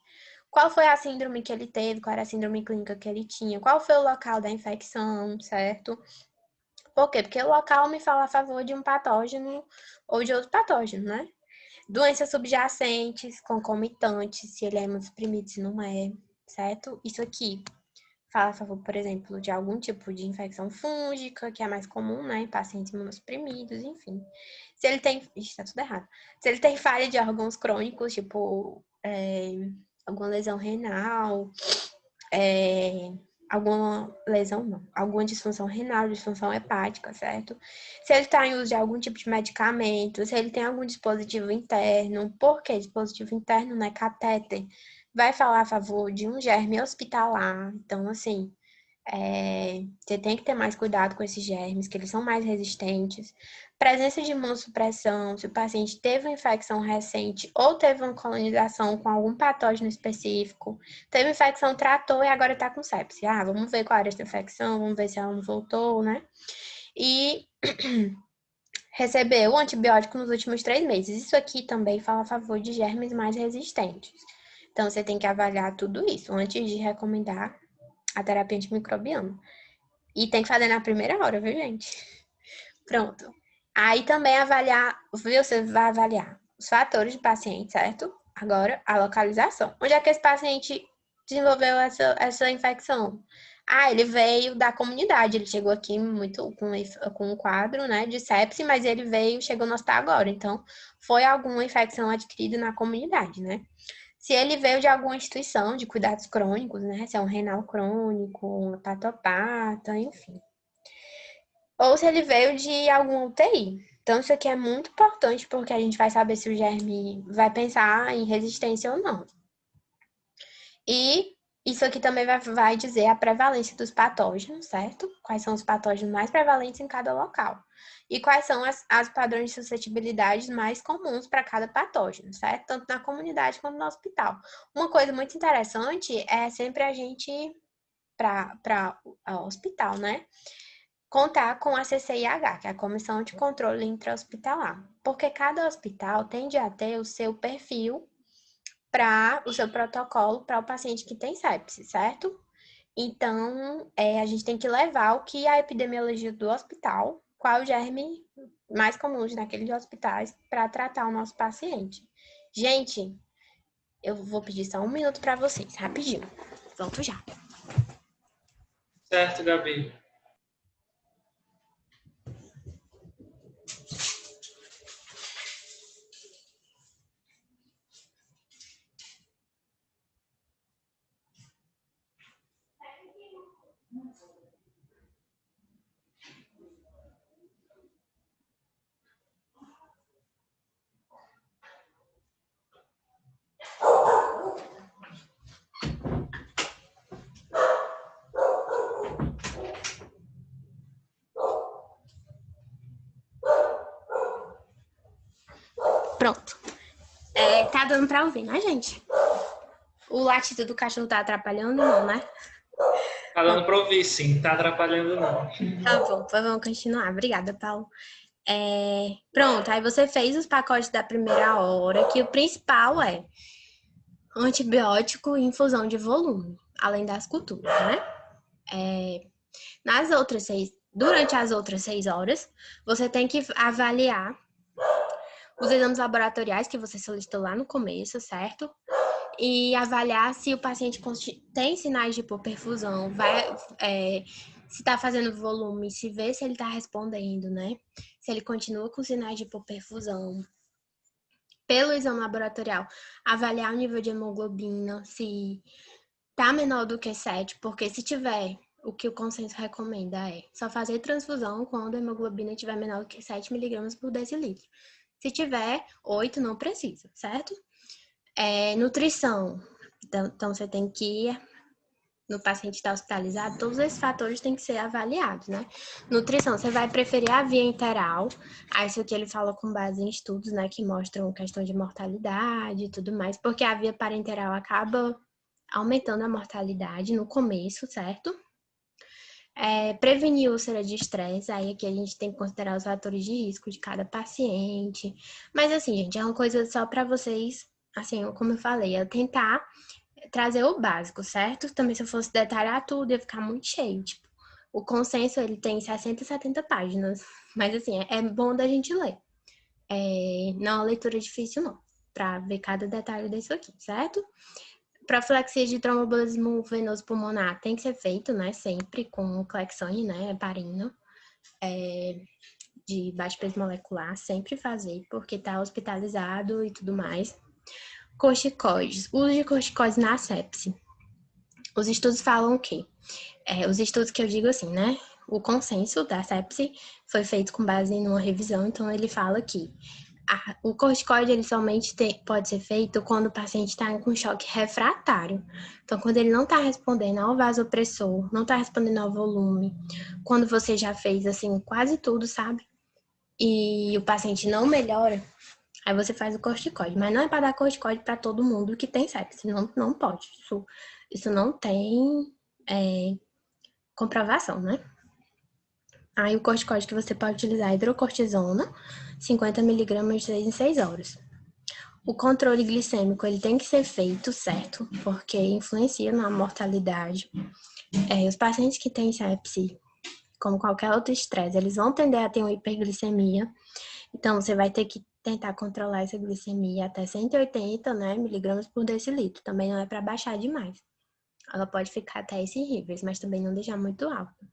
Qual foi a síndrome que ele teve? Qual era a síndrome clínica que ele tinha? Qual foi o local da infecção, certo? Por quê? Porque o local me fala a favor de um patógeno ou de outro patógeno, né? Doenças subjacentes, concomitantes, se ele é imunossuprimido, se não é, certo? Isso aqui fala a favor, por exemplo, de algum tipo de infecção fúngica, que é mais comum, né, em pacientes imunossuprimidos, enfim. Se ele tem... Ixi, tá tudo errado. Se ele tem falha de órgãos crônicos, tipo, alguma lesão renal, alguma lesão não, alguma disfunção renal, disfunção hepática, certo? Se ele está em uso de algum tipo de medicamento, se ele tem algum dispositivo interno, por que dispositivo interno, né, catéter, vai falar a favor de um germe hospitalar. Então, assim, você tem que ter mais cuidado com esses germes, que eles são mais resistentes. Presença de imunossupressão, se o paciente teve uma infecção recente ou teve uma colonização com algum patógeno específico, teve infecção, tratou e agora está com sepse. Vamos ver qual era essa infecção, vamos ver se ela não voltou, né? E recebeu o antibiótico nos últimos 3 meses. Isso aqui também fala a favor de germes mais resistentes. Então, você tem que avaliar tudo isso antes de recomendar a terapia antimicrobiana. E tem que fazer na primeira hora, viu, gente? Pronto. Aí também você vai avaliar os fatores do paciente, certo? Agora, a localização. Onde é que esse paciente desenvolveu essa infecção? Ele veio da comunidade, ele chegou aqui muito com um quadro, né, de sepse, mas chegou no hospital agora. Então, foi alguma infecção adquirida na comunidade, né? Se ele veio de alguma instituição de cuidados crônicos, né? Se é um renal crônico, um hepatopata, enfim. Ou se ele veio de algum UTI. Então, isso aqui é muito importante porque a gente vai saber se o germe vai pensar em resistência ou não. E isso aqui também vai dizer a prevalência dos patógenos, certo? Quais são os patógenos mais prevalentes em cada local. E quais são as padrões de suscetibilidade mais comuns para cada patógeno, certo? Tanto na comunidade quanto no hospital. Uma coisa muito interessante é sempre a gente, para o hospital, né? Contar com a CCIH, que é a Comissão de Controle Intra-Hospitalar. Porque cada hospital tende a ter o seu perfil para o seu protocolo para o paciente que tem sepsis, certo? Então, a gente tem que levar o que a epidemiologia do hospital, qual o germe mais comum naqueles hospitais para tratar o nosso paciente. Gente, eu vou pedir só 1 minuto para vocês, rapidinho. Volto já. Certo, Gabi. Pronto. Tá dando para ouvir, né, gente? O latido do cachorro tá atrapalhando, não, né? Tá dando para ouvir, sim. Tá atrapalhando, não. Tá bom, vamos continuar. Obrigada, Paulo. Pronto, aí você fez os pacotes da primeira hora, que o principal é antibiótico e infusão de volume, além das culturas, né? Durante as outras 6 horas, você tem que avaliar os exames laboratoriais que você solicitou lá no começo, certo? E avaliar se o paciente tem sinais de hipoperfusão, se está fazendo volume, se vê se ele está respondendo, né? Se ele continua com sinais de hipoperfusão. Pelo exame laboratorial, avaliar o nível de hemoglobina, se tá menor do que 7, porque se tiver, o que o consenso recomenda é só fazer transfusão quando a hemoglobina estiver menor do que 7 miligramas por decilitro. Se tiver 8, não precisa, certo? Nutrição. Então, você tem que ir no paciente está hospitalizado, todos esses fatores têm que ser avaliados, né? Nutrição, você vai preferir a via enteral, isso aqui ele fala com base em estudos, né, que mostram questão de mortalidade e tudo mais, porque a via parenteral acaba aumentando a mortalidade no começo, certo? Prevenir úlcera de estresse, aí aqui a gente tem que considerar os fatores de risco de cada paciente. Mas assim, gente, é uma coisa só para vocês, assim, como eu falei, é tentar trazer o básico, certo? Também se eu fosse detalhar tudo, ia ficar muito cheio. Tipo, o consenso, ele tem 60, 70 páginas. Mas assim, é bom da gente ler. Não é uma leitura difícil, não, para ver cada detalhe disso aqui, certo? Profilaxia de tromboembolismo venoso pulmonar tem que ser feito, né, sempre com Clexane, né, heparina, de baixo peso molecular, sempre fazer, porque tá hospitalizado e tudo mais. Corticoides, uso de corticoides na sepse. Os estudos falam que, os estudos que eu digo assim, né, o consenso da sepse foi feito com base numa revisão, então ele fala que o corticoide ele somente pode ser feito quando o paciente está com choque refratário. Então, quando ele não está respondendo ao vasopressor, não está respondendo ao volume, quando você já fez assim quase tudo, sabe? E o paciente não melhora, aí você faz o corticoide. Mas não é para dar corticoide para todo mundo que tem sepse, não pode. Isso não tem comprovação, né? Aí o corticoide que você pode utilizar é hidrocortisona, 50 mg de 6 em 6 horas. O controle glicêmico ele tem que ser feito, certo? Porque influencia na mortalidade. Os pacientes que têm sepse, como qualquer outro estresse, eles vão tender a ter uma hiperglicemia. Então, você vai ter que tentar controlar essa glicemia até 180, né, miligramas por decilitro. Também não é para baixar demais. Ela pode ficar até esses níveis, mas também não deixar muito alta.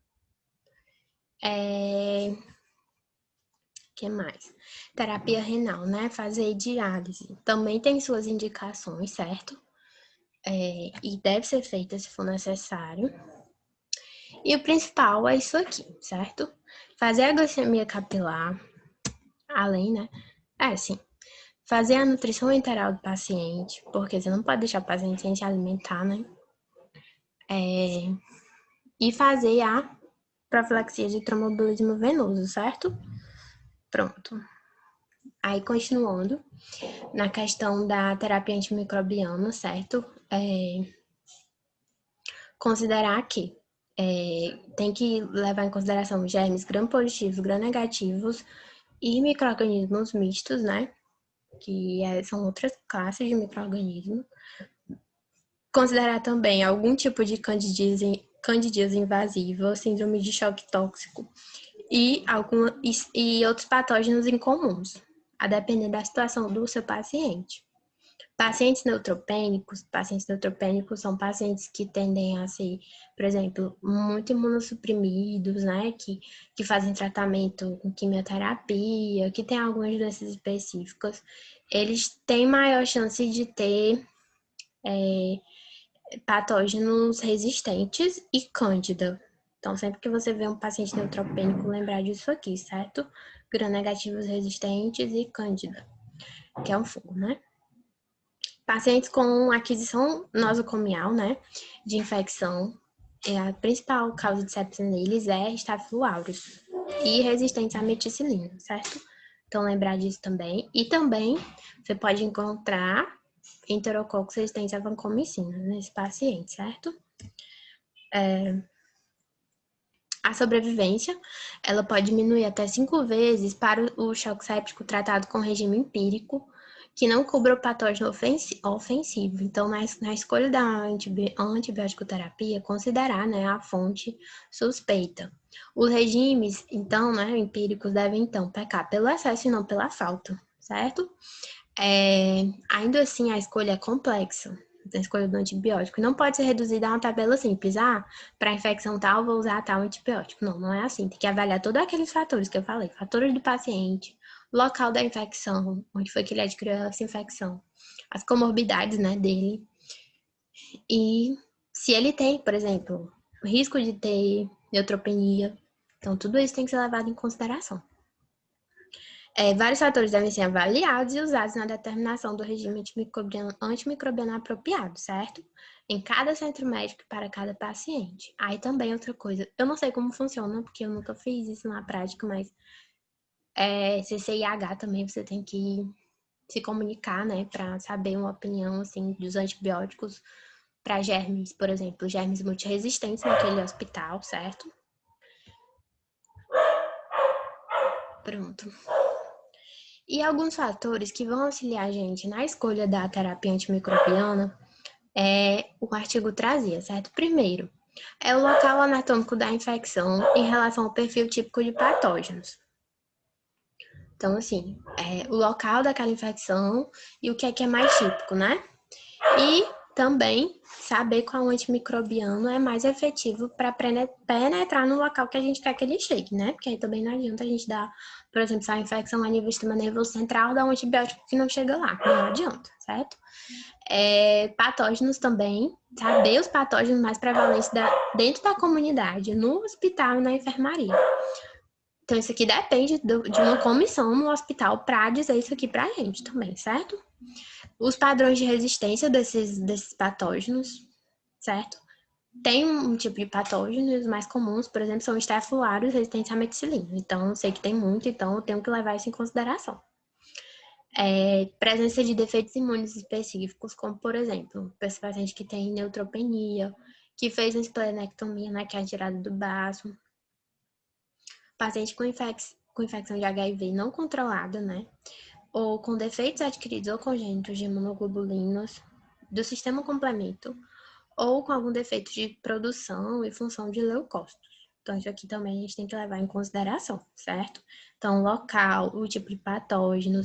Que mais? Terapia renal, né? Fazer diálise. Também tem suas indicações, certo? E deve ser feita se for necessário. E o principal é isso aqui, certo? Fazer a glicemia capilar, além, né? Sim. Fazer a nutrição enteral do paciente, porque você não pode deixar o paciente sem se alimentar, né? E fazer a profilaxia de tromboembolismo venoso, certo? Pronto. Aí, continuando, na questão da terapia antimicrobiana, certo? Considerar que tem que levar em consideração germes gram-positivos, gram-negativos e micro-organismos mistos, né? Que são outras classes de micro-organismos. Considerar também algum tipo de candidíase invasiva, síndrome de choque tóxico e outros patógenos incomuns, a depender da situação do seu paciente. Pacientes neutropênicos são pacientes que tendem a ser, por exemplo, muito imunossuprimidos, né? Que fazem tratamento com quimioterapia, que tem algumas doenças específicas. Eles têm maior chance de ter patógenos resistentes e cândida. Então, sempre que você vê um paciente neutropênico, lembrar disso aqui, certo? Gram-negativos resistentes e cândida, que é um fungo, né? Pacientes com aquisição nosocomial, né, de infecção, a principal causa de sepsis neles é Staphylococcus aureus e resistentes à meticilina, certo? Então, lembrar disso também. E também, você pode encontrar enterococcus resistentes à vancomicina nesse paciente, certo? A sobrevivência, ela pode diminuir até 5 vezes para o choque séptico tratado com regime empírico, que não cubra o patógeno ofensivo. Então, na escolha da antibiótico terapia, considerar, né, a fonte suspeita. Os regimes, então, né, empíricos devem, então, pecar pelo excesso e não pela falta, certo? Ainda assim, a escolha é complexa, a escolha do antibiótico. Não pode ser reduzida a uma tabela simples. Para infecção tal, vou usar tal antibiótico. Não é assim. Tem que avaliar todos aqueles fatores que eu falei. Fatores do paciente, local da infecção, onde foi que ele adquiriu essa infecção, as comorbidades, né, dele. E se ele tem, por exemplo, o risco de ter neutropenia. Então, tudo isso tem que ser levado em consideração. Vários fatores devem ser avaliados e usados na determinação do regime antimicrobiano apropriado, certo? Em cada centro médico para cada paciente. Aí também outra coisa, eu não sei como funciona, porque eu nunca fiz isso na prática, mas CCIH também você tem que se comunicar, né, para saber uma opinião, assim, dos antibióticos para germes, por exemplo, germes multiresistentes naquele hospital, certo? Pronto. E alguns fatores que vão auxiliar a gente na escolha da terapia antimicrobiana o artigo trazia, certo? Primeiro, é o local anatômico da infecção em relação ao perfil típico de patógenos. Então, assim, o local daquela infecção e o que é mais típico, né? E também saber qual antimicrobiano é mais efetivo para penetrar no local que a gente quer que ele chegue, né? Porque aí também não adianta a gente dar, por exemplo, se a infecção é nível do sistema nervoso central, dar um antibiótico que não chega lá. Não adianta, certo? Patógenos também, saber os patógenos mais prevalentes dentro da comunidade, no hospital e na enfermaria. Então, isso aqui depende de uma comissão no hospital para dizer isso aqui pra gente também, certo? Os padrões de resistência desses patógenos, certo? Tem um tipo de patógenos mais comuns, por exemplo, são estefilários resistentes à meticilina. Então, eu sei que tem muito, então eu tenho que levar isso em consideração. Presença de defeitos imunes específicos, como, por exemplo, esse paciente que tem neutropenia, que fez uma esplenectomia, né, que é a tirada do baço. Paciente com infecção de HIV não controlada, né? Ou com defeitos adquiridos ou congênitos de imunoglobulinos do sistema complemento, ou com algum defeito de produção e função de leucócitos. Então, isso aqui também a gente tem que levar em consideração, certo? Então, local, o tipo de patógeno,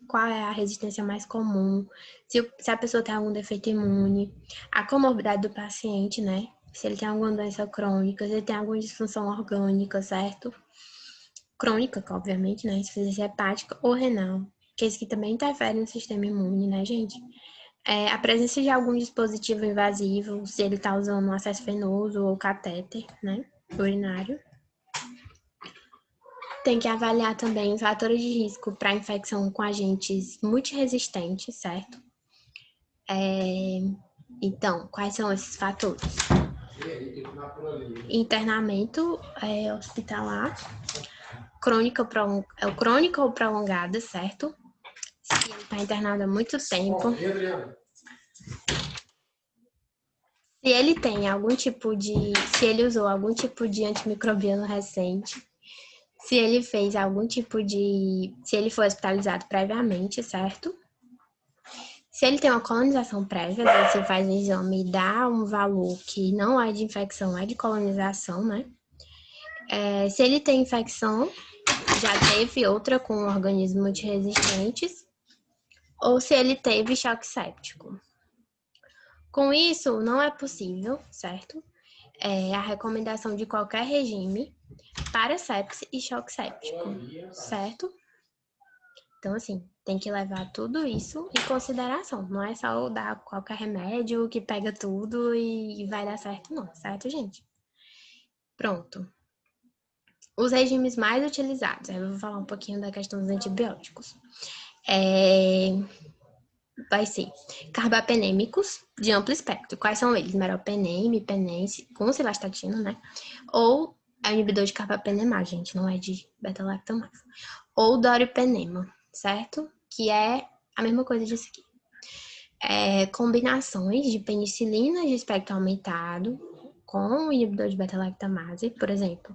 qual é a resistência mais comum, se a pessoa tem algum defeito imune, a comorbidade do paciente, né? Se ele tem alguma doença crônica, se ele tem alguma disfunção orgânica, certo? Crônica, obviamente, né? Insuficiência hepática ou renal, que isso que também interfere no sistema imune, né, gente? A presença de algum dispositivo invasivo, se ele está usando um acesso venoso ou catéter, né, urinário. Tem que avaliar também os fatores de risco para infecção com agentes multiresistentes, certo? Então, quais são esses fatores? Internamento hospitalar, crônica ou prolongada, certo? Se ele está internado há muito tempo. Se ele tem algum tipo de... Se ele usou algum tipo de antimicrobiano recente, se ele fez algum tipo de... Se ele foi hospitalizado previamente, certo? Se ele tem uma colonização prévia, você faz um exame e dá um valor que não é de infecção, é de colonização, né? Se ele tem infecção, já teve outra com organismos multiresistentes, ou se ele teve choque séptico. Com isso, não é possível, certo? A recomendação de qualquer regime para sepse e choque séptico, certo? Então, assim, tem que levar tudo isso em consideração. Não é só dar qualquer remédio que pega tudo e vai dar certo, não, certo, gente? Pronto. Os regimes mais utilizados. Aí eu vou falar um pouquinho da questão dos antibióticos. Vai ser carbapenêmicos de amplo espectro. Quais são eles? Meropenem, imipenem, com cilastatina, né? Ou é inibidor de carbapenemase, gente, não é de beta-lactamase. Ou doripenema, certo? Que é a mesma coisa disso aqui. Combinações de penicilina de espectro aumentado com inibidor de beta-lactamase, por exemplo,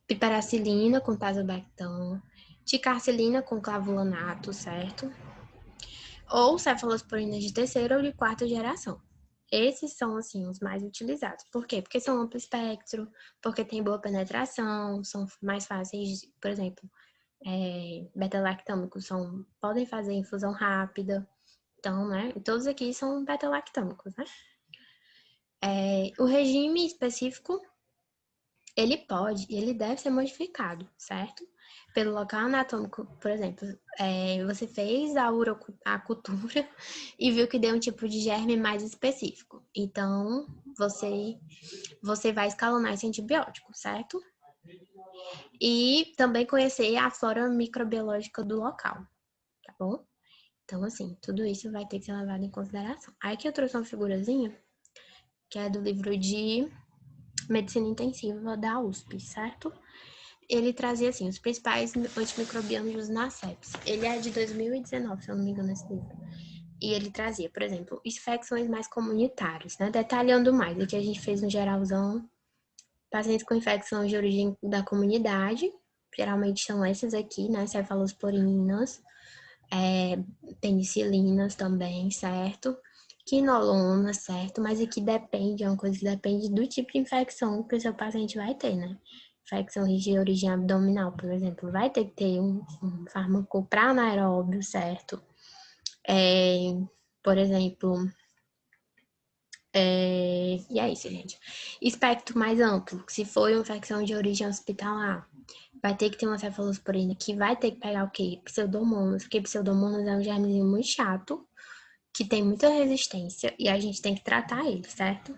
piperacilina com tazobactam, ticarcilina com clavulanato, certo? Ou cefalosporinas de terceira ou de quarta geração. Esses são, assim, os mais utilizados. Por quê? Porque são amplo espectro, porque tem boa penetração, são mais fáceis, por exemplo, beta-lactâmicos podem fazer infusão rápida. Então, né, todos aqui são beta-lactâmicos, né? O regime específico, ele deve ser modificado, certo? Pelo local anatômico, por exemplo, você fez a cultura e viu que deu um tipo de germe mais específico. Então, você vai escalonar esse antibiótico, certo? E também conhecer a flora microbiológica do local, tá bom? Então, assim, tudo isso vai ter que ser levado em consideração. Aí que eu trouxe uma figurazinha, que é do livro de Medicina Intensiva da USP, certo? Ele trazia, assim, os principais antimicrobianos na sepse. Ele é de 2019, se eu não me engano, esse livro. E ele trazia, por exemplo, infecções mais comunitárias, né? Detalhando mais, aqui a gente fez um geralzão, pacientes com infecção de origem da comunidade, geralmente são essas aqui, né? Cefalosporinas, penicilinas também, certo? Quinolona, certo? Mas aqui depende, é uma coisa que depende do tipo de infecção que o seu paciente vai ter, né? Infecção de origem abdominal, por exemplo, vai ter que ter um fármaco para anaeróbio, certo? Por exemplo, e é isso, gente. Espectro mais amplo, se for uma infecção de origem hospitalar, vai ter que ter uma cefalosporina que vai ter que pegar o quê? Pseudomonas, porque Pseudomonas é um germezinho muito chato, que tem muita resistência e a gente tem que tratar ele, certo?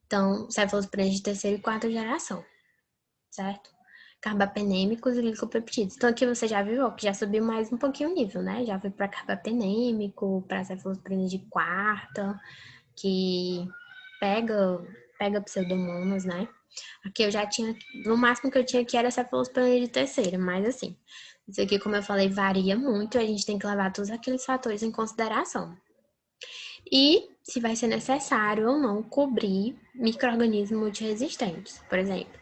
Então, cefalosporina de terceira e quarta geração, certo? Carbapenêmicos e glicopeptídeos. Então, aqui você já viu que já subiu mais um pouquinho o nível, né? Já foi para carbapenêmico, para cefalosporina de quarta, que pega pseudomonas, né? Aqui eu já tinha, no máximo que eu tinha aqui era cefalosporina de terceira, mas assim, isso aqui, como eu falei, varia muito, a gente tem que levar todos aqueles fatores em consideração. E se vai ser necessário ou não cobrir micro-organismos multiresistentes, por exemplo.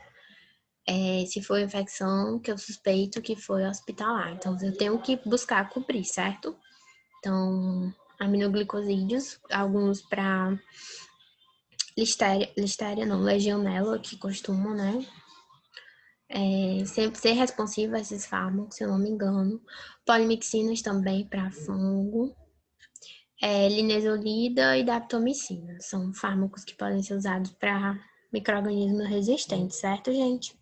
Se for infecção que eu suspeito que foi hospitalar, então eu tenho que buscar cobrir, certo? Então, aminoglicosídeos, alguns para listéria não, legionela, que costumam, né? Sempre ser responsivo a esses fármacos, se eu não me engano. Polimixinas também para fungo. Linezolida e daptomicina. São fármacos que podem ser usados para micro-organismos resistentes, certo, gente?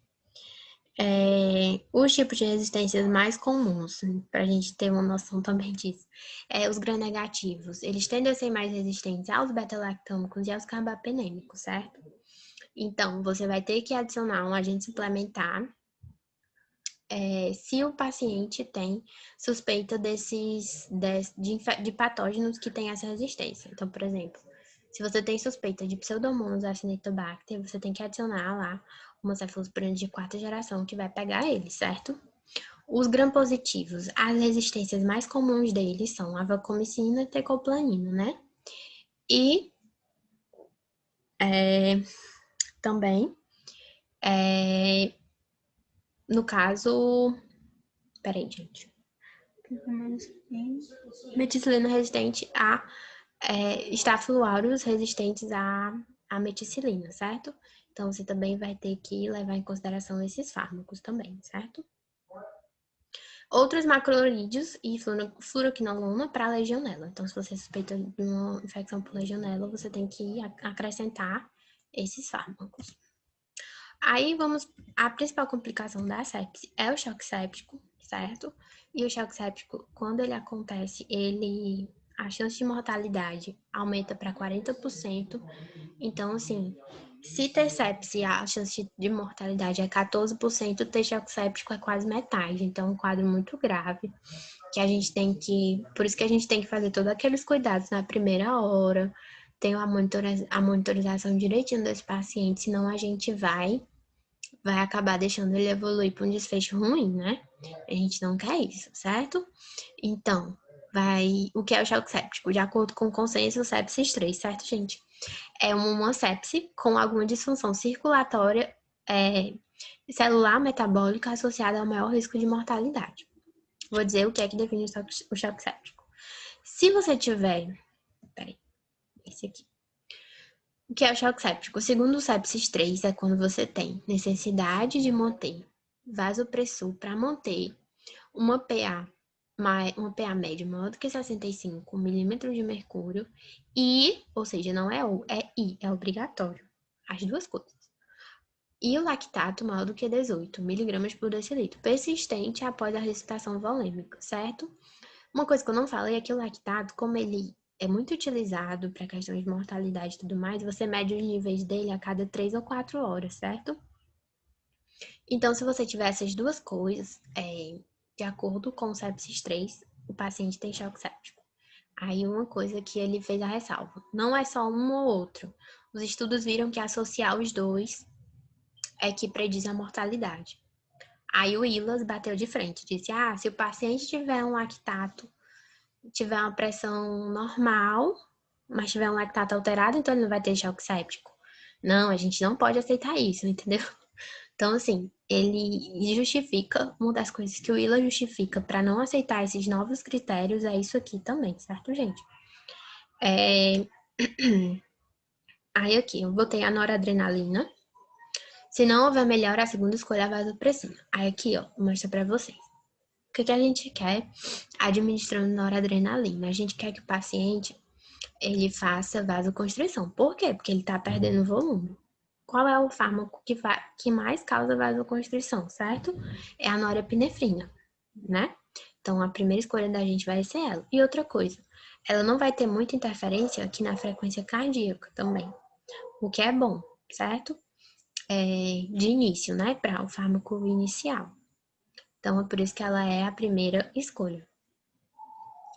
Os tipos de resistências mais comuns, para a gente ter uma noção também disso, os gram-negativos, eles tendem a ser mais resistentes aos beta-lactâmicos e aos carbapenêmicos, certo? Então, você vai ter que adicionar um agente suplementar se o paciente tem suspeita de patógenos que têm essa resistência. Então, por exemplo, se você tem suspeita de Pseudomonas acinetobacter, você tem que adicionar lá uma cefalosporina de quarta geração que vai pegar ele, certo? Os gram-positivos, as resistências mais comuns deles são a vancomicina e tecoplanina, né? E também, no caso... Peraí, gente. Meticilina resistente a Staphylo aureus resistentes à meticilina, certo? Então, você também vai ter que levar em consideração esses fármacos também, certo? Outros macrolídeos e fluoroquinolona para legionela. Então, se você suspeita de uma infecção por legionela, você tem que acrescentar esses fármacos. Aí, a principal complicação da sepse é o choque séptico, certo? E o choque séptico, quando ele acontece, a chance de mortalidade aumenta para 40%. Então, assim, se ter sepse, a chance de mortalidade é 14%, ter choque séptico é quase metade. Então, é um quadro muito grave, que a gente tem que... Por isso que a gente tem que fazer todos aqueles cuidados na primeira hora, ter a monitorização direitinho desse paciente, senão a gente vai acabar deixando ele evoluir para um desfecho ruim, né? A gente não quer isso, certo? Então, o que é o choque séptico? De acordo com o consenso, sepsis 3, certo, gente? É uma sepse com alguma disfunção circulatória celular metabólica associada ao maior risco de mortalidade. Vou dizer o que é que define o choque séptico. Se você tiver... Peraí, esse aqui. O que é o choque séptico? Segundo o sepsis 3, é quando você tem necessidade de manter vasopressor para manter uma PA média maior do que 65 milímetros de mercúrio ou seja, não é é obrigatório. As duas coisas. E o lactato maior do que 18 miligramas por decilitro, persistente após a ressuscitação volêmica, certo? Uma coisa que eu não falei é que o lactato, como ele é muito utilizado para questões de mortalidade e tudo mais, você mede os níveis dele a cada 3 ou 4 horas, certo? Então, se você tiver essas duas coisas, de acordo com o sepsis 3, o paciente tem choque séptico. Aí, uma coisa que ele fez a ressalva, não é só um ou outro. Os estudos viram que associar os dois é que prediz a mortalidade. Aí, o ILAS bateu de frente, disse, se o paciente tiver um lactato, tiver uma pressão normal, mas tiver um lactato alterado, então ele não vai ter choque séptico. Não, a gente não pode aceitar isso, entendeu? Então, assim, ele justifica, uma das coisas que o ILA justifica para não aceitar esses novos critérios é isso aqui também, certo, gente? Aí aqui, eu botei a noradrenalina. Se não houver melhora, a segunda escolha é a vasopressina. Aí aqui, ó, mostra pra vocês. O que a gente quer administrando noradrenalina? A gente quer que o paciente, ele faça vasoconstrição. Por quê? Porque ele tá perdendo volume. Qual é o fármaco que mais causa vasoconstrição, certo? É a norepinefrina, né? Então, a primeira escolha da gente vai ser ela. E outra coisa, ela não vai ter muita interferência aqui na frequência cardíaca também, o que é bom, certo? De início, né? Para o fármaco inicial. Então, é por isso que ela é a primeira escolha.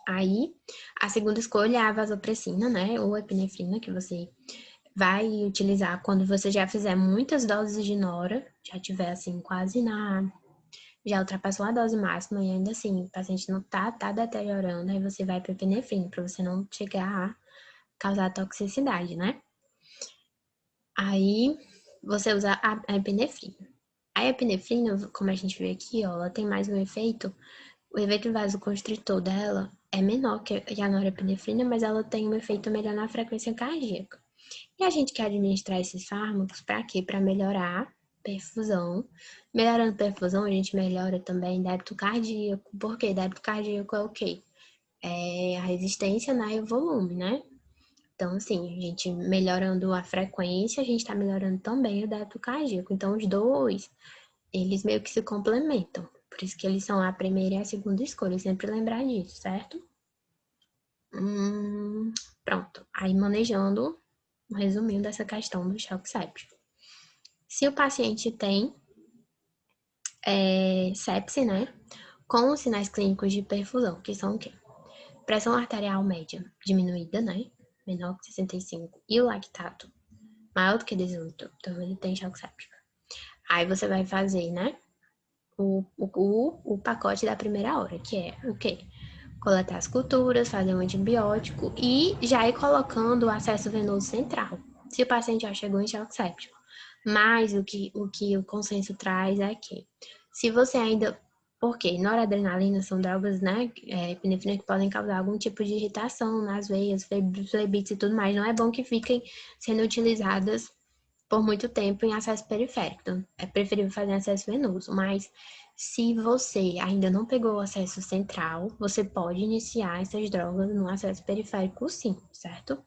Aí, a segunda escolha é a vasopressina, né? Ou epinefrina, que você vai utilizar quando você já fizer muitas doses de nora, já tiver assim quase já ultrapassou a dose máxima e ainda assim o paciente não tá deteriorando, aí você vai para epinefrina para você não chegar a causar toxicidade, né? Aí você usa a epinefrina. A epinefrina, como a gente vê aqui, ó, ela tem mais um efeito, o efeito vasoconstritor dela é menor que a norepinefrina, mas ela tem um efeito melhor na frequência cardíaca. E a gente quer administrar esses fármacos para quê? Para melhorar perfusão. Melhorando perfusão, a gente melhora também débito cardíaco. Por quê? Débito cardíaco é o quê? É a resistência, né, e o volume, né? Então, assim, a gente melhorando a frequência, a gente está melhorando também o débito cardíaco. Então, os dois, eles meio que se complementam. Por isso que eles são a primeira e a segunda escolha. Sempre lembrar disso, certo? Pronto. Aí, manejando um resuminho dessa questão do choque séptico. Se o paciente tem sepse, né, com os sinais clínicos de perfusão, que são o quê? Pressão arterial média diminuída, né, menor que 65, e o lactato maior do que 18, então ele tem choque séptico. Aí você vai fazer, né, o pacote da primeira hora, que é o quê? Coletar as culturas, fazer um antibiótico e já ir colocando o acesso venoso central, se o paciente já chegou em choque séptico. Mas o que o consenso traz é que, se você ainda... Porque noradrenalina são drogas, né, epinefrina, que podem causar algum tipo de irritação nas veias, flebites e tudo mais. Não é bom que fiquem sendo utilizadas por muito tempo em acesso periférico. Então, é preferível fazer acesso venoso. Mas, se você ainda não pegou o acesso central, você pode iniciar essas drogas no acesso periférico, sim, certo?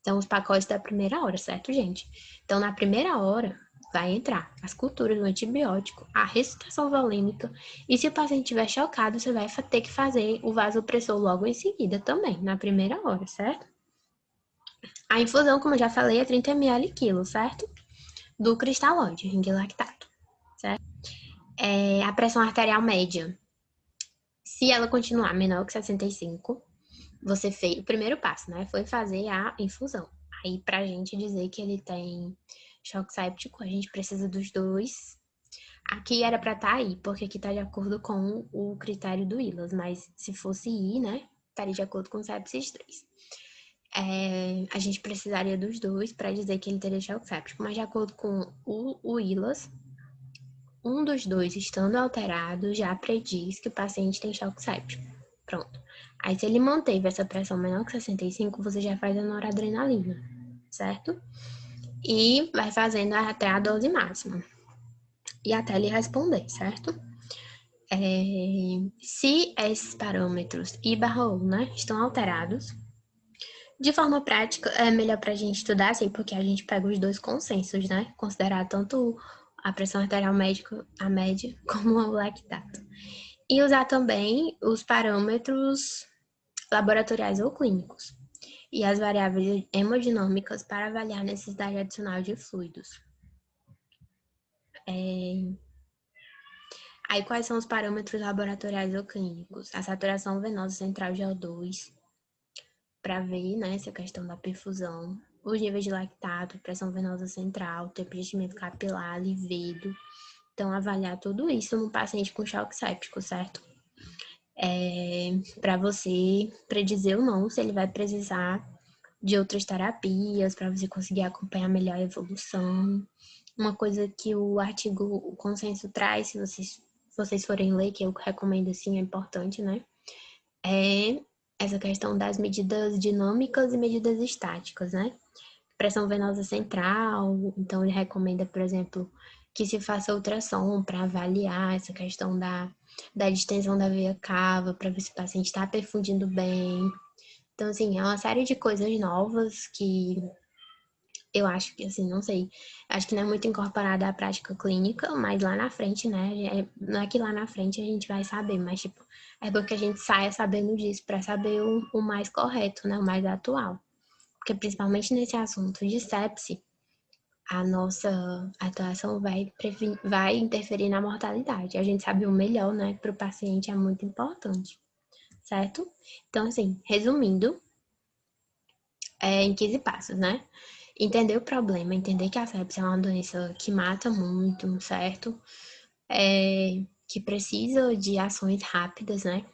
Então, os pacotes da primeira hora, certo, gente? Então, na primeira hora, vai entrar as culturas do antibiótico, a ressuscitação volêmica, e se o paciente estiver chocado, você vai ter que fazer o vasopressor logo em seguida também, na primeira hora, certo? A infusão, como eu já falei, é 30 ml quilo, certo? Do cristalóide, ring lactato, certo? A pressão arterial média, se ela continuar menor que 65, você fez o primeiro passo, né? Foi fazer a infusão. Aí, pra gente dizer que ele tem choque séptico, a gente precisa dos dois. Aqui era pra estar aí, porque aqui tá de acordo com o critério do ILAS, mas se fosse I, né? Estaria de acordo com o sepsis 3. A gente precisaria dos dois para dizer que ele teria choque séptico, mas de acordo com o ILAS, um dos dois estando alterado já prediz que o paciente tem choque séptico. Pronto. Aí, se ele manteve essa pressão menor que 65, você já faz a noradrenalina, certo? E vai fazendo até a dose máxima. E até ele responder, certo? Se esses parâmetros I/O, né, estão alterados, de forma prática, é melhor pra gente estudar assim, porque a gente pega os dois consensos, né? Considerar tanto a pressão arterial a média, como o lactato. E usar também os parâmetros laboratoriais ou clínicos e as variáveis hemodinâmicas para avaliar a necessidade adicional de fluidos. Aí, quais são os parâmetros laboratoriais ou clínicos? A saturação venosa central de O2, para ver, né, essa questão da perfusão, os níveis de lactato, pressão venosa central, tempo de enchimento capilar, livedo. Então, avaliar tudo isso no paciente com choque séptico, certo? Para você predizer ou não se ele vai precisar de outras terapias, para você conseguir acompanhar melhor a evolução. uma coisa que o artigo, o consenso traz, se vocês forem ler, que eu recomendo assim, é importante, né? É essa questão das medidas dinâmicas e medidas estáticas, né? Pressão venosa central, então ele recomenda, por exemplo, que se faça ultrassom para avaliar essa questão da distensão da veia cava, para ver se o paciente está perfundindo bem. Então, assim, é uma série de coisas novas que eu acho que, assim, não sei, acho que não é muito incorporada à prática clínica, mas lá na frente, né, não é que lá na frente a gente vai saber, mas, tipo, é bom que a gente saia sabendo disso para saber o mais correto, né, o mais atual. Porque principalmente nesse assunto de sepse, a nossa atuação vai interferir na mortalidade. A gente sabe o melhor, né, para o paciente é muito importante, certo? Então, assim, resumindo, em 15 passos, né? Entender o problema, entender que a sepse é uma doença que mata muito, certo? Que precisa de ações rápidas, né?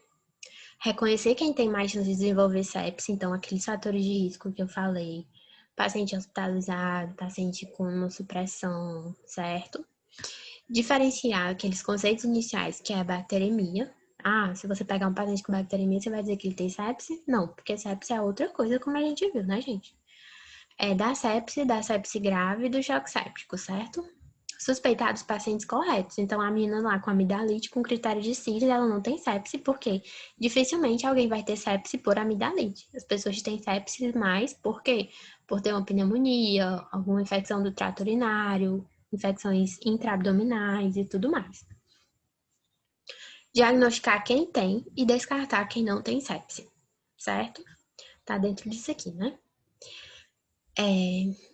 Reconhecer quem tem mais chance de desenvolver sepse, então aqueles fatores de risco que eu falei, paciente hospitalizado, paciente com imunossupressão, certo? Diferenciar aqueles conceitos iniciais, que é a bacteremia. Ah, se você pegar um paciente com bacteremia, você vai dizer que ele tem sepse? Não, porque sepse é outra coisa, como a gente viu, né, gente? Da sepse grave e do choque séptico, certo? Suspeitados pacientes corretos. Então, a menina lá com amidalite, com critério de Cires, ela não tem sepse, porque dificilmente alguém vai ter sepse por amidalite. As pessoas têm sepse mais, por quê? Por ter uma pneumonia, alguma infecção do trato urinário, infecções intraabdominais e tudo mais. Diagnosticar quem tem e descartar quem não tem sepse, certo? Tá dentro disso aqui, né?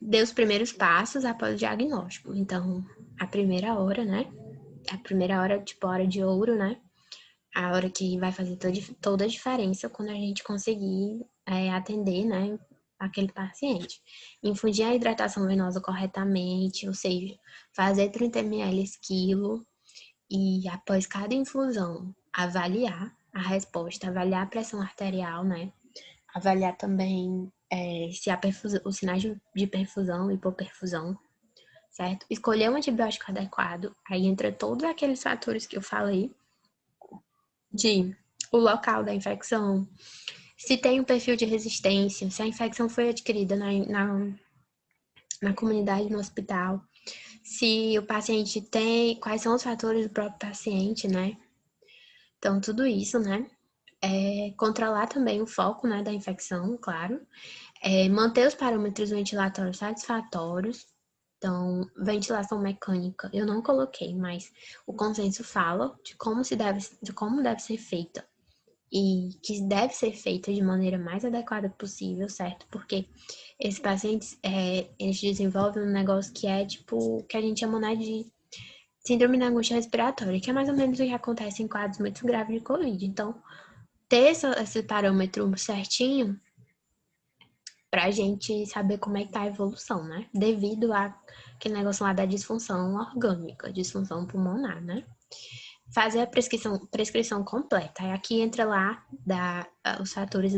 Dê os primeiros passos após o diagnóstico. Então, a primeira hora, né? A primeira hora, tipo, a hora de ouro, né? A hora que vai fazer toda a diferença quando a gente conseguir atender, né? Aquele paciente. Infundir a hidratação venosa corretamente, ou seja, fazer 30 ml quilo e após cada infusão, avaliar a resposta, avaliar a pressão arterial, né? Avaliar também se há os sinais de perfusão, hipoperfusão, certo? Escolher um antibiótico adequado, aí entra todos aqueles fatores que eu falei, de o local da infecção, se tem um perfil de resistência, se a infecção foi adquirida na comunidade, no hospital, se o paciente tem, quais são os fatores do próprio paciente, né? Então, tudo isso, né? Controlar também o foco, né, da infecção, claro. Manter os parâmetros ventilatórios satisfatórios. Então, ventilação mecânica, eu não coloquei, mas o consenso fala de como deve ser feita e que deve ser feita de maneira mais adequada possível, certo? Porque esses pacientes, eles desenvolvem um negócio que é tipo, que a gente chama, né, de síndrome da angústia respiratória, que é mais ou menos o que acontece em quadros muito graves de Covid. Então, ter esse parâmetro certinho pra gente saber como é que tá a evolução, né? Devido a aquele negócio lá da disfunção orgânica, disfunção pulmonar, né? Fazer a prescrição completa. Aí aqui entra lá os fatores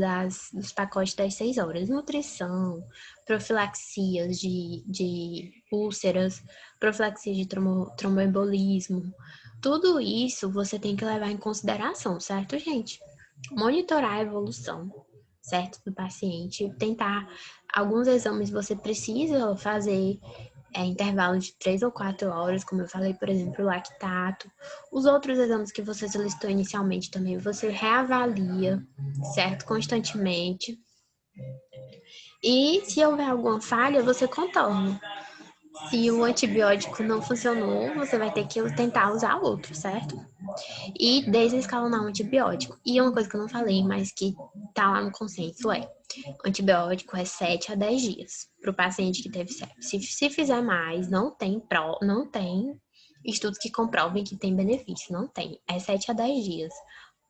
dos pacotes das 6 horas. Nutrição, profilaxias de úlceras, profilaxia de tromboembolismo. Tudo isso você tem que levar em consideração, certo, gente? Monitorar a evolução, certo, do paciente. Tentar, alguns exames você precisa fazer intervalo de 3 ou 4 horas, como eu falei, por exemplo, o lactato. Os outros exames que você solicitou inicialmente também, você reavalia, certo? Constantemente. E se houver alguma falha, você contorna. Se o antibiótico não funcionou, você vai ter que tentar usar outro, certo? E desescalonar o antibiótico. E uma coisa que eu não falei, mas que tá lá no consenso o antibiótico é 7 a 10 dias para o paciente que teve sepse. Se fizer mais, não tem estudos que comprovem que tem benefício, não tem. É 7 a 10 dias.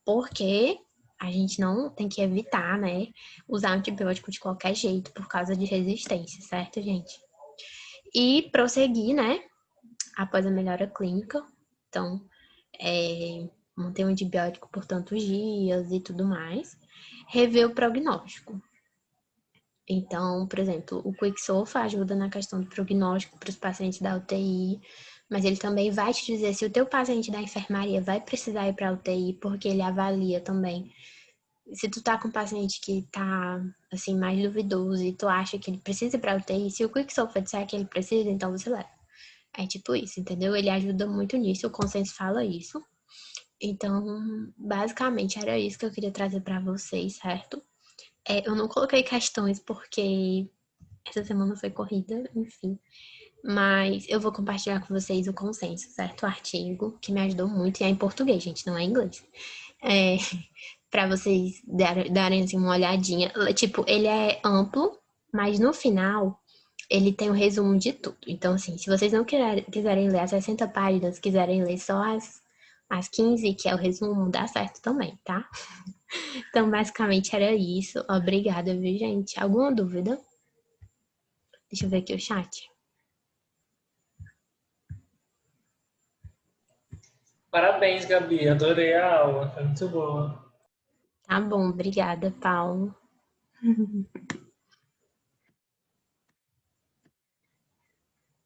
Porque a gente não tem que evitar, né, usar antibiótico de qualquer jeito por causa de resistência, certo, gente? E prosseguir, né, após a melhora clínica. Então, manter o antibiótico por tantos dias e tudo mais. Rever o prognóstico. Então, por exemplo, o Quicksolve ajuda na questão do prognóstico para os pacientes da UTI, mas ele também vai te dizer se o teu paciente da enfermaria vai precisar ir para a UTI, porque ele avalia também. Se tu tá com um paciente que tá, assim, mais duvidoso e tu acha que ele precisa ir pra UTI, se o Quicksolve disser que ele precisa, então você leva. É tipo isso, entendeu? Ele ajuda muito nisso, o consenso fala isso. Então, basicamente, era isso que eu queria trazer pra vocês, certo? Eu não coloquei questões porque essa semana foi corrida, enfim. Mas eu vou compartilhar com vocês o consenso, certo? O artigo, que me ajudou muito, e é em português, gente, não é em inglês. É, para vocês darem assim, uma olhadinha. Tipo, ele é amplo, mas no final ele tem um resumo de tudo. Então, assim, se vocês não quiserem ler as 60 páginas, quiserem ler só as 15, que é o resumo, dá certo também, tá? Então, basicamente era isso. Obrigada, viu, gente? Alguma dúvida? Deixa eu ver aqui o chat. Parabéns, Gabi. Adorei a aula. Foi muito boa. Tá bom, obrigada, Paulo.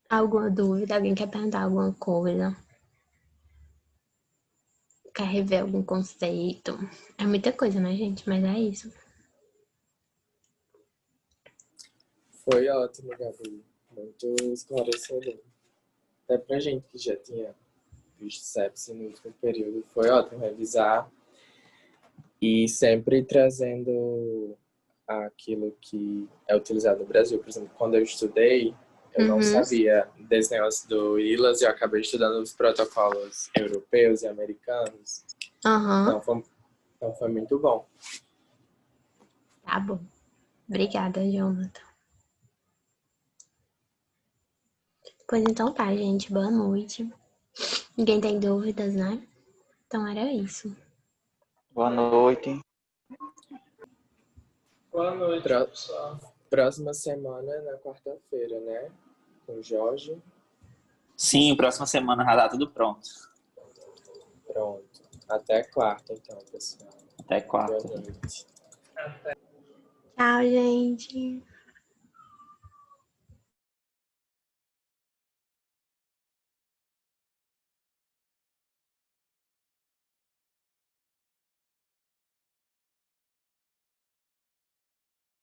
Alguma dúvida? Alguém quer perguntar alguma coisa? Quer rever algum conceito? É muita coisa, né, gente? Mas é isso. Foi ótimo, Gabi. Muito esclarecedor. Até pra gente que já tinha visto sepsi no último período, foi ótimo revisar e sempre trazendo aquilo que é utilizado no Brasil. Por exemplo, quando eu estudei, eu não sabia desse negócio do ILAS e eu acabei estudando os protocolos europeus e americanos. Aham. Então foi muito bom. Tá bom. Obrigada, Jonathan. Pois então tá, gente. Boa noite. Ninguém tem dúvidas, né? Então era isso. Boa noite. Boa noite, Pra- pessoal. Próxima semana, na quarta-feira, né? Com o Jorge. Sim, próxima semana já tá tudo pronto. Pronto. Até quarta, então, pessoal. Até quarta. Boa noite. Tchau, gente.